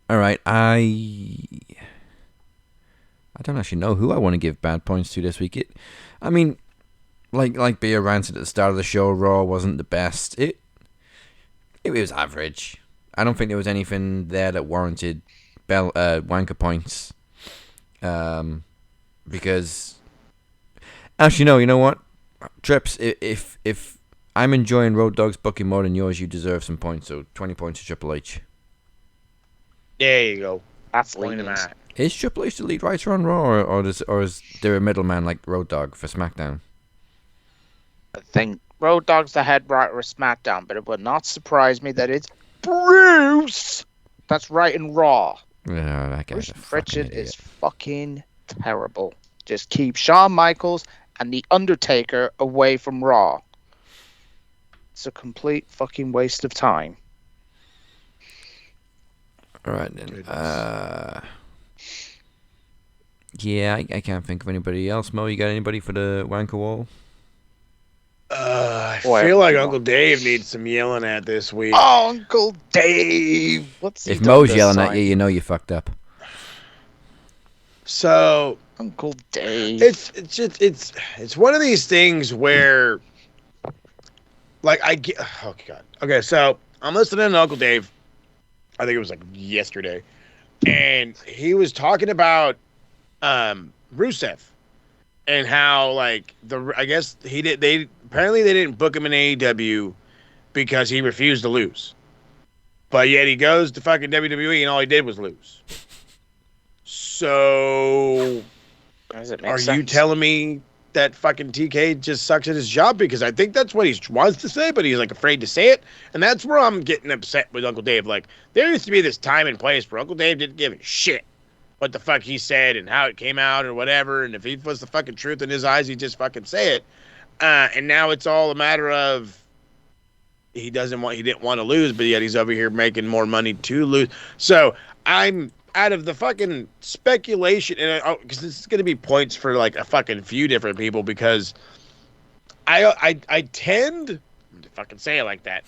All right. I don't actually know who I want to give bad points to this week. I mean, like Bea ranted at the start of the show, Raw wasn't the best. It was average. I don't think there was anything there that warranted wanker points. Because actually, no. You know what, Trips? If I'm enjoying Road Dogg's booking more than yours, you deserve some points. So 20 points to Triple H. There you go. That's lenient. Is Triple H the lead writer on Raw, or is there a middleman like Road Dogg for SmackDown? I think Road Dogg's the head writer of SmackDown, but it would not surprise me that it's Bruce that's writing Raw. Yeah, that guy's Bruce Pritchard is fucking terrible. Just keep Shawn Michaels and The Undertaker away from Raw. It's a complete fucking waste of time. All right, then. Yeah, I can't think of anybody else. Mo, you got anybody for the wanker wall? I feel like Uncle Dave needs some yelling at this week. Oh, Uncle Dave! If Mo's yelling at you, you know you fucked up. So, Uncle Dave, it's one of these things where, like, I get. Oh God. Okay, so I'm listening to Uncle Dave. I think it was like yesterday, and he was talking about Rusev and how like I guess they didn't book him in AEW because he refused to lose, but yet he goes to fucking WWE and all he did was lose. So are you telling me that fucking TK just sucks at his job? Because I think that's what he wants to say, but he's like afraid to say it. And that's where I'm getting upset with Uncle Dave. Like, there used to be this time and place where Uncle Dave didn't give a shit what the fuck he said and how it came out or whatever. And if it was the fucking truth in his eyes, he'd just fucking say it. And now it's all a matter of he didn't want to lose, but yet he's over here making more money to lose. So I'm out of the fucking speculation, and because this is going to be points for like a fucking few different people, because I tend to fucking say it like that.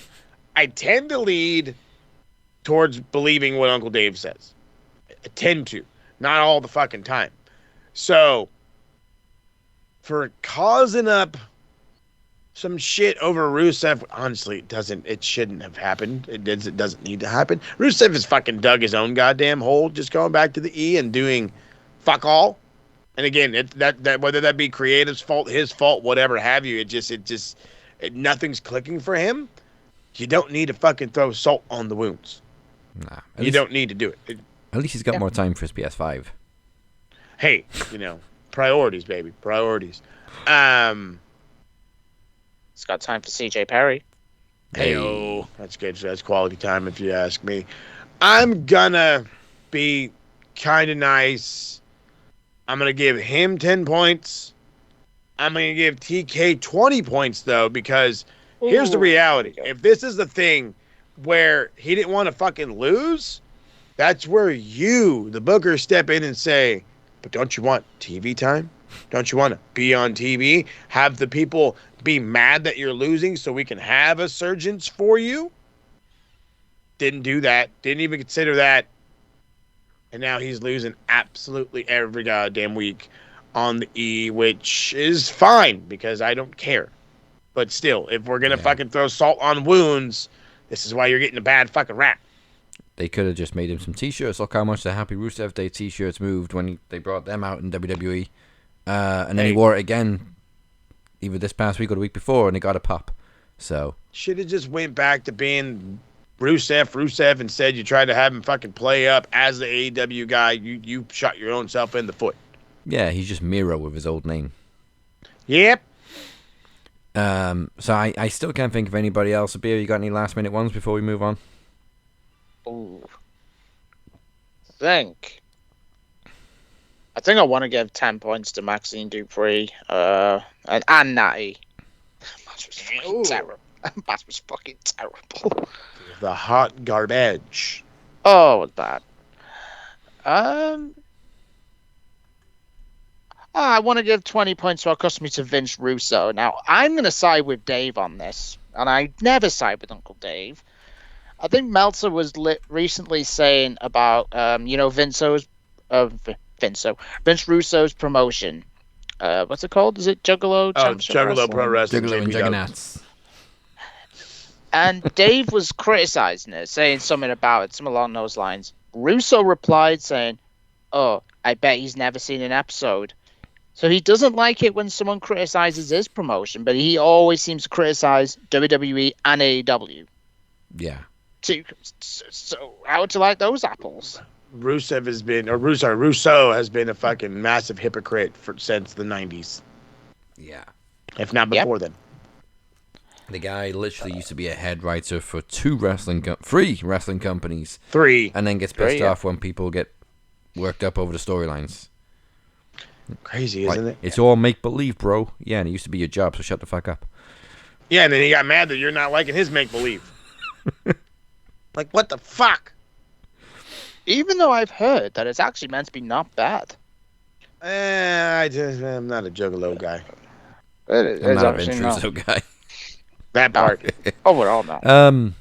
I tend to lead towards believing what Uncle Dave says. I tend to, not all the fucking time. So for causing up some shit over Rusev, honestly, it shouldn't have happened. It doesn't need to happen. Rusev has fucking dug his own goddamn hole, just going back to the E and doing fuck all. And again, that whether that be creative's fault, his fault, whatever have you, nothing's clicking for him. You don't need to fucking throw salt on the wounds. Nah, you don't need to do it. At least he's got Yeah. more time for his PS5. Hey, priorities, baby, priorities. He's got time for CJ Perry. Hey, that's good. That's quality time, if you ask me. I'm gonna be kind of nice. I'm gonna give him 10 points. I'm gonna give TK 20 points though, because here's the Ooh. reality. If this is the thing where he didn't want to fucking lose, that's where you, the booker, step in and say, but don't you want TV time? Don't you want to be on TV? Have the people be mad that you're losing so we can have a surgeons for you? Didn't do that. Didn't even consider that. And now he's losing absolutely every goddamn week on the E, which is fine because I don't care. But still, if we're going to fucking throw salt on wounds, this is why you're getting a bad fucking rap. They could have just made him some t-shirts. Look how much the Happy Rusev Day t-shirts moved when they brought them out in WWE. And then he wore it again either this past week or the week before, and it got a pop. So Should have just went back to being Rusev. Instead, you tried to have him fucking play up as the AEW guy. You shot your own self in the foot. yeah, he's just Miro with his old name. Yep. So I still can't think of anybody else. Beer, you got any last minute ones before we move on? Ooh. I think I want to give 10 points to Maxine Dupree and Natty. That was fucking terrible. That was fucking terrible. The hot garbage. Oh, it was bad. I want to give 20 points to our customer to Vince Russo. Now, I'm going to side with Dave on this, and I never side with Uncle Dave. I think Meltzer was recently saying about, Vince Russo's promotion. What's it called? Is it Juggalo? Oh, Juggalo Pro Wrestling. Juggalo and JPW. Juggernauts. And Dave was criticizing it, saying something about it, something along those lines. Russo replied saying, "Oh, I bet he's never seen an episode." So he doesn't like it when someone criticizes his promotion, but he always seems to criticize WWE and AEW. Yeah. So how would you like those apples? Russo has been a fucking massive hypocrite since the 90s, Yeah. if not before then. The guy literally used to be a head writer for three wrestling companies. 3. And then gets pissed off when people get worked up over the storylines. Crazy, Like, isn't it? it's all make-believe, bro. Yeah, and it used to be your job, so shut the fuck up. Yeah, and then he got mad that you're not liking his make-believe. Like, what the fuck? Even though I've heard that it's actually meant to be not bad. I'm not a Juggalo guy. I'm not a Vince Russo guy. That part. Overall, no.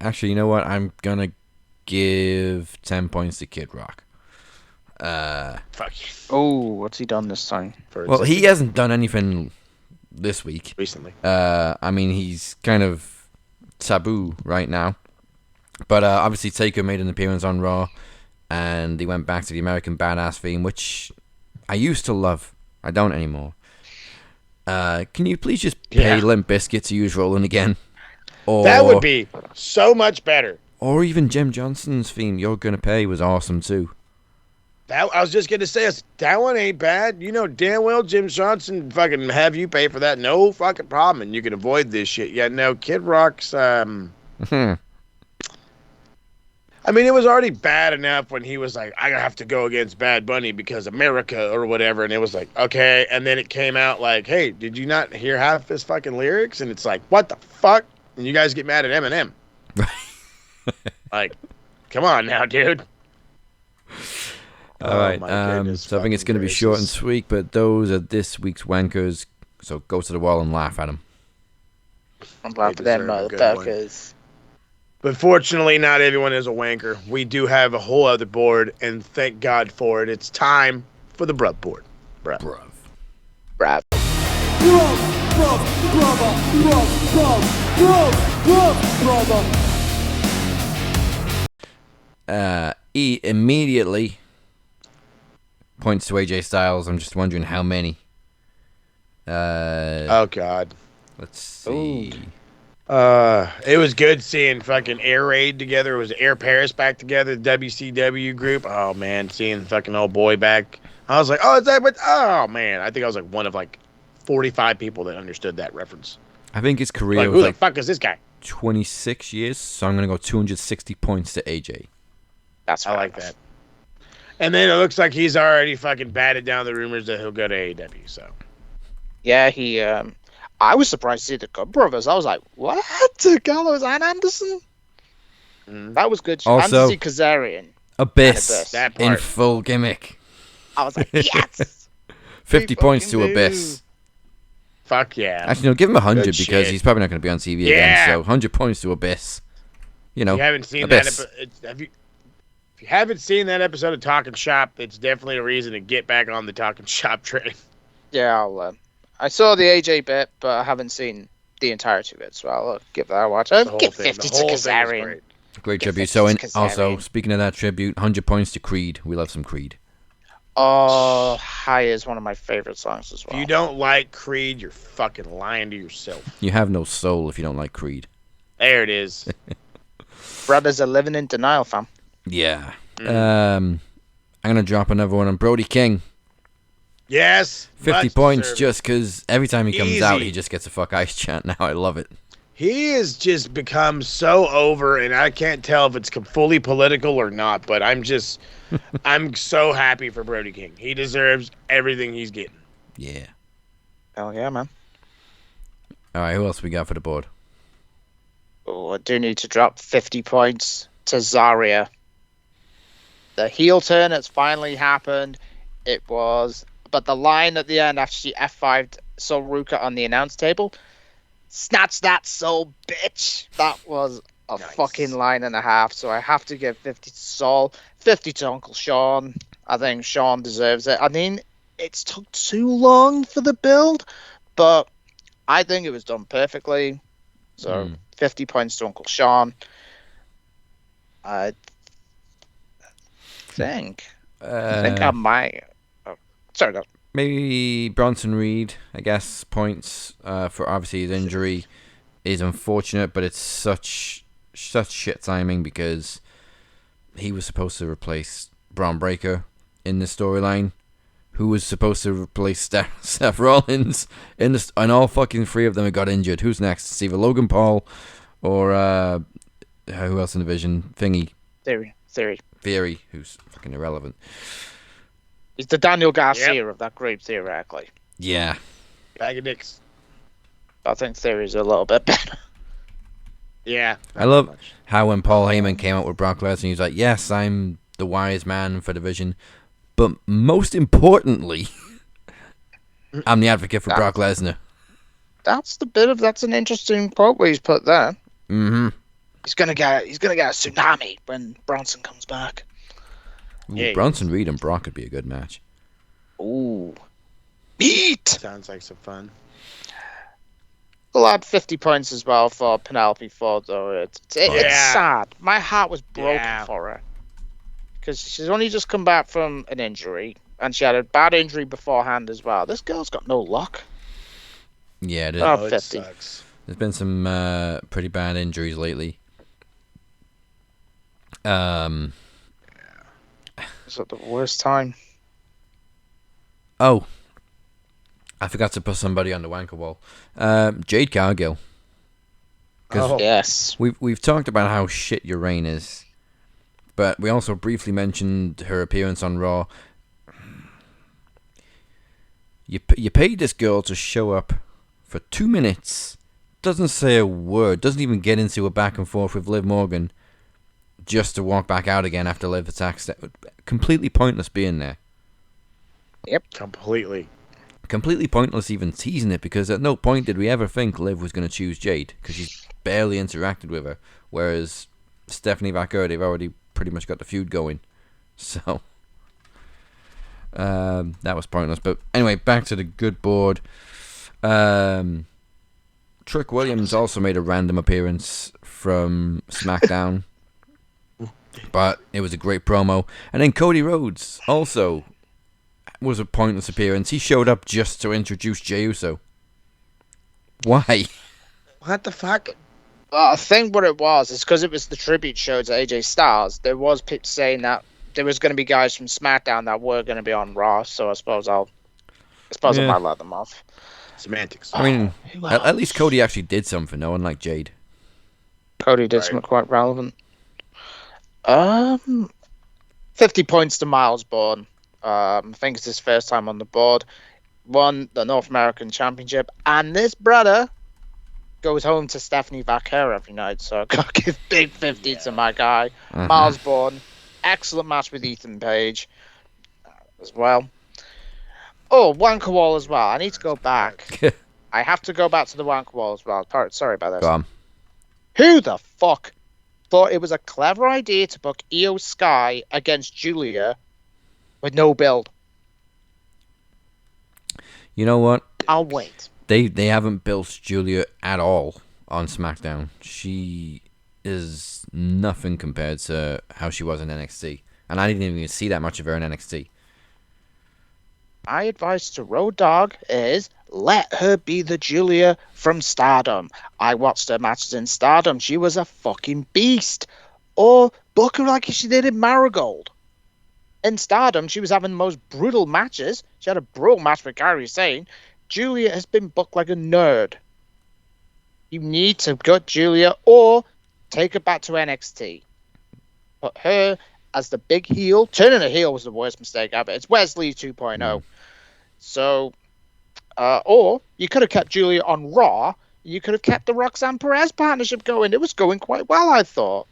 Actually, you know what? I'm gonna give 10 points to Kid Rock. Fuck you. Oh, what's he done this time? Well, he hasn't done anything this week. Recently. I mean, he's kind of taboo right now. But obviously, Taker made an appearance on Raw, and he went back to the American Badass theme, which I used to love. I don't anymore. Can you please just pay Limp Bizkit to use Rollin' again? Or, that would be so much better. Or even Jim Johnson's theme, You're Gonna Pay, was awesome too. I was just going to say, that one ain't bad. You know damn well Jim Johnson fucking have you pay for that. No fucking problem. And you can avoid this shit. Yeah, no, Kid Rock's... I mean, it was already bad enough when he was like, I have to go against Bad Bunny because America or whatever. And it was like, okay. And then it came out like, hey, did you not hear half his fucking lyrics? And it's like, what the fuck? And you guys get mad at Eminem. Like, come on now, dude. All right, goodness, so I think it's going to be short and sweet, but those are this week's wankers. So go to the wall and laugh at them. I'm glad for them deserve a good one. motherfuckers. But fortunately, not everyone is a wanker. We do have a whole other board, and thank God for it. It's time for the Bruv board. Bruv. Brad. E immediately points to AJ Styles. I'm just wondering how many. Oh, God. Let's see. It was good seeing fucking Air Raid together. It was Air Paris back together, the WCW group. Oh man, seeing fucking old boy back. I was like, oh, is that what? Oh man, I think I was like one of like 45 people that understood that reference. I think his career Like, was who like the fuck is this guy? 26 years, so I'm going to go 260 points to AJ. That's I like that. And then it looks like he's already fucking batted down the rumors that he'll go to AEW. So Yeah, he. I was surprised to see the Good Brothers. I was like, what? Gallows and Anderson? That was good. Also, and to see Kazarian. Abyss That in part. full gimmick. I was like, yes! 50 points to fucking Abyss. fuck yeah. Actually, no, give him 100 Good because shit. he's probably not going to be on TV again. Yeah. So 100 points to Abyss. You know, You haven't seen Abyss. that? If you haven't seen that episode of Talking Shop, it's definitely a reason to get back on the Talking Shop train. Yeah, I saw the AJ bit, but I haven't seen the entirety of it, so I'll give that a watch. I'll The whole give thing. 50 The to whole thing is Kazarian. great. Great Get tribute. 50 So, to also, Kazarian. speaking of that tribute, 100 points to Creed. We love some Creed. Oh, High is one of my favorite songs as If well. you don't like Creed, you're fucking lying to yourself. You have no soul if you don't like Creed. There it is. Brothers are living in denial, fam. Yeah. I'm going to drop another one on Brody King. Yes. 50 much points deserved. just because every time he comes out, Easy. he just gets a fuck ice chant. Now I love it. He has just become so over, and I can't tell if it's fully political or not, but I'm so happy for Brody King. He deserves everything he's getting. Yeah. Hell yeah, man. All right, who else we got for the board? Oh, I do need to drop 50 points to Zarya. The heel turn has finally happened. But the line at the end after she F5'd Sol Ruka on the announce table, snatch that soul, bitch. That was a fucking line and a half. So I have to give 50 to Sol, 50 to Uncle Sean. I think Sean deserves it. I mean, it's took too long for the build, but I think it was done perfectly. So 50 points to Uncle Sean. I think I might. Oh, sorry, go. Maybe Bronson Reed, I guess, points for obviously his injury is unfortunate, but it's such shit timing because he was supposed to replace Braun Breaker in the storyline, who was supposed to replace Seth Rollins and all fucking three of them have got injured. Who's next? It's either Logan Paul or who else in the division? Theory, who's fucking irrelevant. He's the Daniel Garcia of that group, theoretically. Yeah. Bag of dicks. I think Theory's a little bit better. Yeah. I love how when Paul Heyman came out with Brock Lesnar, he was like, yes, I'm the wise man for division, but most importantly, I'm the advocate for Brock Lesnar. That's an interesting quote where he's put there. Mm-hmm. He's gonna get a tsunami when Bronson comes back. Ooh, Bronson Reed and Brock could be a good match. Ooh. Meat! Sounds like some fun. We'll add 50 points as well for Penelope Ford, though. It's sad. My heart was broken for her. Because she's only just come back from an injury, and she had a bad injury beforehand as well. This girl's got no luck. Yeah, Oh, 50. It sucks. There's been some pretty bad injuries lately. It's at the worst time. Oh, I forgot to put somebody on the wanker wall. Jade Cargill. Yes. We've talked about how shit your reign is, but we also briefly mentioned her appearance on Raw. You paid this girl to show up for 2 minutes, doesn't say a word, doesn't even get into a back and forth with Liv Morgan, just to walk back out again after Liv attacks. Completely pointless being there. Yep. Completely Pointless even teasing it, because at no point did we ever think Liv was going to choose Jade, because she's barely interacted with her, whereas Stephanie Vaquer, they've already pretty much got the feud going. So that was pointless. But anyway, back to the good board. Trick Williams also made a random appearance from SmackDown, but it was a great promo. And then Cody Rhodes also was a pointless appearance. He showed up just to introduce Jey Uso. Why? What the fuck? I think what it was is because it was the tribute show to AJ Styles. There was people saying that there was going to be guys from SmackDown that were going to be on Raw. So I suppose I Yeah. might let them off. Semantics. I mean, Who at least else? Cody actually did something, though, unlike Jade. Cody did Right. something quite relevant. 50 points to Miles Bourne. I think it's his first time on the board. Won the North American Championship, and this brother goes home to Stephanie Vaquer every night. So I gotta give big 50 to my guy, Uh-huh. Miles Bourne. Excellent match with Ethan Page as well. Oh, Wanker Wall as well. I need to go back. I have to go back to the Wanker Wall as well. Sorry about this. Go on. Who the fuck thought it was a clever idea to book Io Sky against Julia with no build? You know what? I'll wait. They haven't built Julia at all on SmackDown. She is nothing compared to how she was in NXT. And I didn't even see that much of her in NXT. My advice to Road Dogg is let her be the Julia from Stardom. I watched her matches in Stardom. She was a fucking beast. Or book her like she did in Marigold. In Stardom, she was having the most brutal matches. She had a brutal match with Kairi Sane. Julia has been booked like a nerd. You need to gut Julia or take her back to NXT. Put her as the big heel. Turning a heel was the worst mistake ever. It's Wesley 2.0. So, or you could have kept Julia on Raw. You could have kept the Roxanne Perez partnership going. It was going quite well, I thought.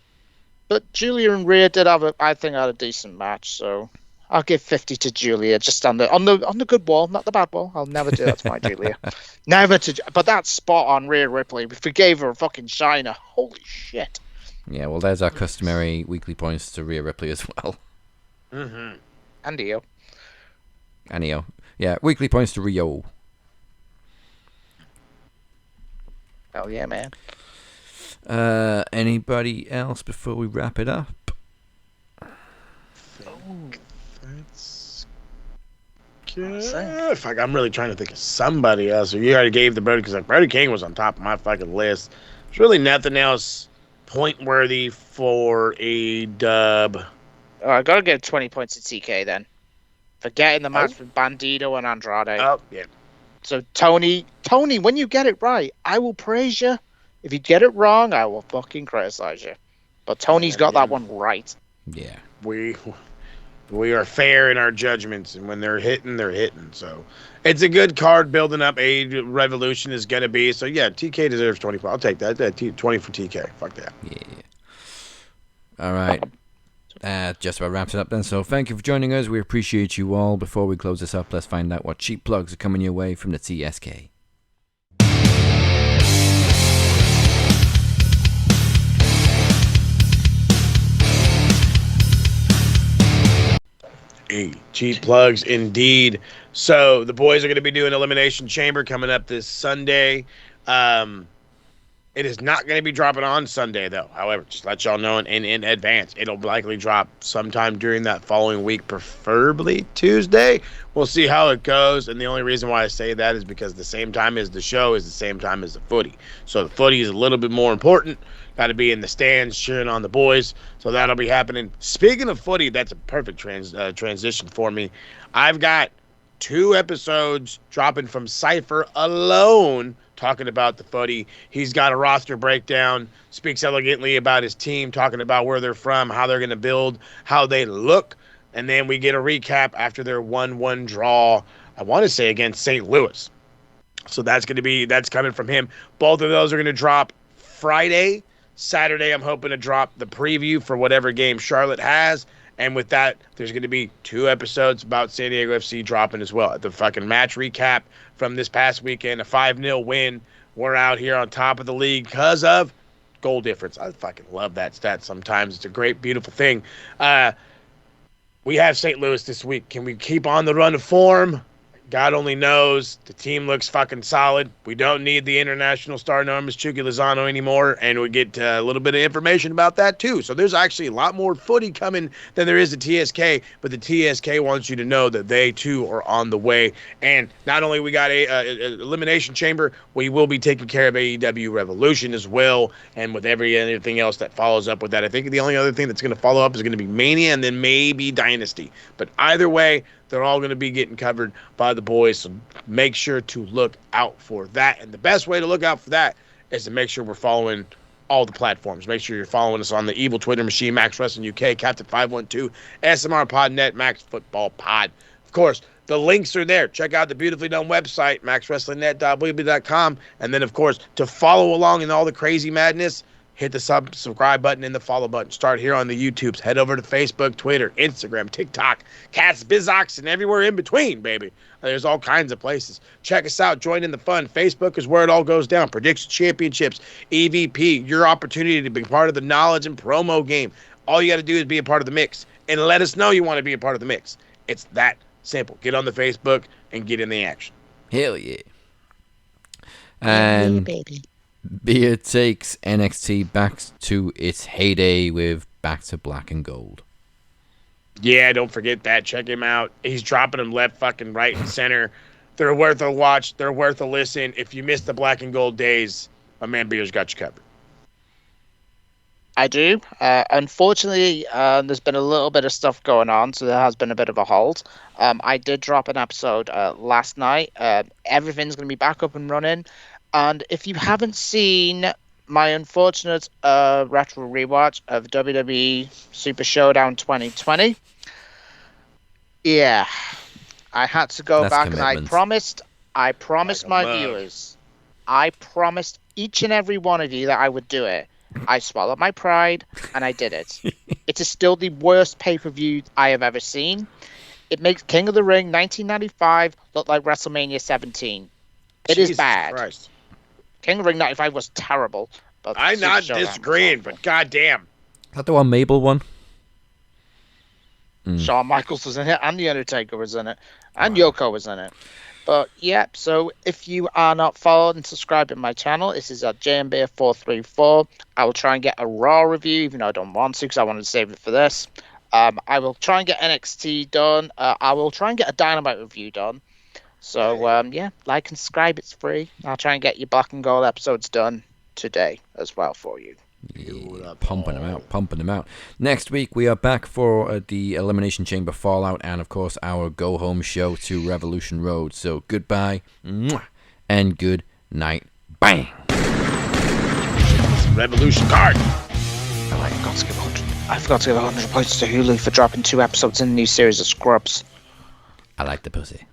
But Julia and Rhea did have I think, had a decent match. So I'll give 50 to Julia, just on the good wall, not the bad wall. I'll never do that to my Julia. Never to. But that spot on Rhea Ripley, if we gave her a fucking shiner, holy shit. Yeah, well, there's our customary weekly points to Rhea Ripley as well. Mm-hmm. And Io. And Io. Yeah, weekly points to Rio. Hell yeah, man. Anybody else before we wrap it up? Fuck, I'm really trying to think of somebody else. You already gave the Brody, because like Brody King was on top of my fucking list. There's really nothing else point worthy for a dub. Oh, I gotta give 20 points to TK then. For getting the match with Bandito and Andrade. Oh, yeah. So Tony, when you get it right, I will praise you. If you get it wrong, I will fucking criticize you. But Tony's got that one right. Yeah. We are fair in our judgments, and when they're hitting, they're hitting. So it's a good card building up. A Revolution is gonna be. So yeah, TK deserves 20. I'll take that. 20 for TK. Fuck that. Yeah. All right. Just about wraps it up then. So thank you for joining us. We appreciate you all. Before we close this up, let's find out what cheap plugs are coming your way from the TSK. Cheap plugs indeed. So the boys are going to be doing Elimination Chamber coming up this Sunday. It is not going to be dropping on Sunday, though. However, just let y'all know in advance. It'll likely drop sometime during that following week, preferably Tuesday. We'll see how it goes. And the only reason why I say that is because the same time as the show is the same time as the footy. So the footy is a little bit more important. Got to be in the stands cheering on the boys. So that'll be happening. Speaking of footy, that's a perfect transition for me. I've got 2 episodes dropping from Cypher alone, talking about the footy. He's got a roster breakdown, speaks elegantly about his team, talking about where they're from, how they're going to build, how they look, and then we get a recap after their 1-1 draw, I want to say against St. Louis. So that's coming from him. Both of those are going to drop Friday. Saturday, I'm hoping to drop the preview for whatever game Charlotte has. And with that, there's going to be 2 episodes about San Diego FC dropping as well. The fucking match recap from this past weekend, a 5-0 win. We're out here on top of the league because of goal difference. I fucking love that stat sometimes. It's a great, beautiful thing. We have St. Louis this week. Can we keep on the run of form? God only knows. The team looks fucking solid. We don't need the international star known as Chucky Lozano anymore, and we get a little bit of information about that too. So there's actually a lot more footy coming than there is at TSK, but the TSK wants you to know that they too are on the way. And not only we got a Elimination Chamber, we will be taking care of AEW Revolution as well, and with everything else that follows up with that. I think the only other thing that's going to follow up is going to be Mania and then maybe Dynasty. But either way, they're all going to be getting covered by the boys, so make sure to look out for that. And the best way to look out for that is to make sure we're following all the platforms. Make sure you're following us on the Evil Twitter Machine, Max Wrestling UK, Captain 512, SMR Podnet, Max Football Pod. Of course, the links are there. Check out the beautifully done website, maxwrestlingnet.weebly.com. And then, of course, to follow along in all the crazy madness, hit the subscribe button and the follow button. Start here on the YouTubes. Head over to Facebook, Twitter, Instagram, TikTok, Cats, Bizox, and everywhere in between, baby. There's all kinds of places. Check us out. Join in the fun. Facebook is where it all goes down. Prediction Championships, EVP, your opportunity to be part of the knowledge and promo game. All you got to do is be a part of the mix and let us know you want to be a part of the mix. It's that simple. Get on the Facebook and get in the action. Hell yeah. And baby. Beer takes NXT back to its heyday with Back to Black and Gold. Yeah, don't forget that. Check him out. He's dropping them left, fucking right, and center. They're worth a watch. They're worth a listen. If you missed the Black and Gold days, my man Beer's got you covered. I do. Unfortunately, there's been a little bit of stuff going on, so there has been a bit of a hold. I did drop an episode last night. Everything's going to be back up and running. And if you haven't seen my unfortunate retro rewatch of WWE Super Showdown 2020, yeah, I had to go That's back commitment. and I promised my viewers, I promised each and every one of you that I would do it. I swallowed my pride and I did it. It is still the worst pay-per-view I have ever seen. It makes King of the Ring 1995 look like WrestleMania 17. It is Jesus bad. Christ. King of the Ring 95 was terrible. But I'm not Super Showdown was disagreeing, awful. but goddamn. Is that the one Mabel won? Shawn Michaels was in it, and The Undertaker was in it, and Yoko was in it. But yeah, so if you are not followed and subscribed to my channel, this is at JMBeer434. I will try and get a Raw review, even though I don't want to, because I wanted to save it for this. I will try and get NXT done. I will try and get a Dynamite review done. So yeah, like and subscribe, it's free. I'll try and get your Black and Gold episodes done today as well for you. Yeah, pumping them out. Next week we are back for the Elimination Chamber Fallout and of course our go home show to Revolution Road. So goodbye and good night. Bang. Revolution card. Oh, I forgot to give 100 points to Hulu for dropping 2 episodes in the new series of Scrubs. I like the pussy.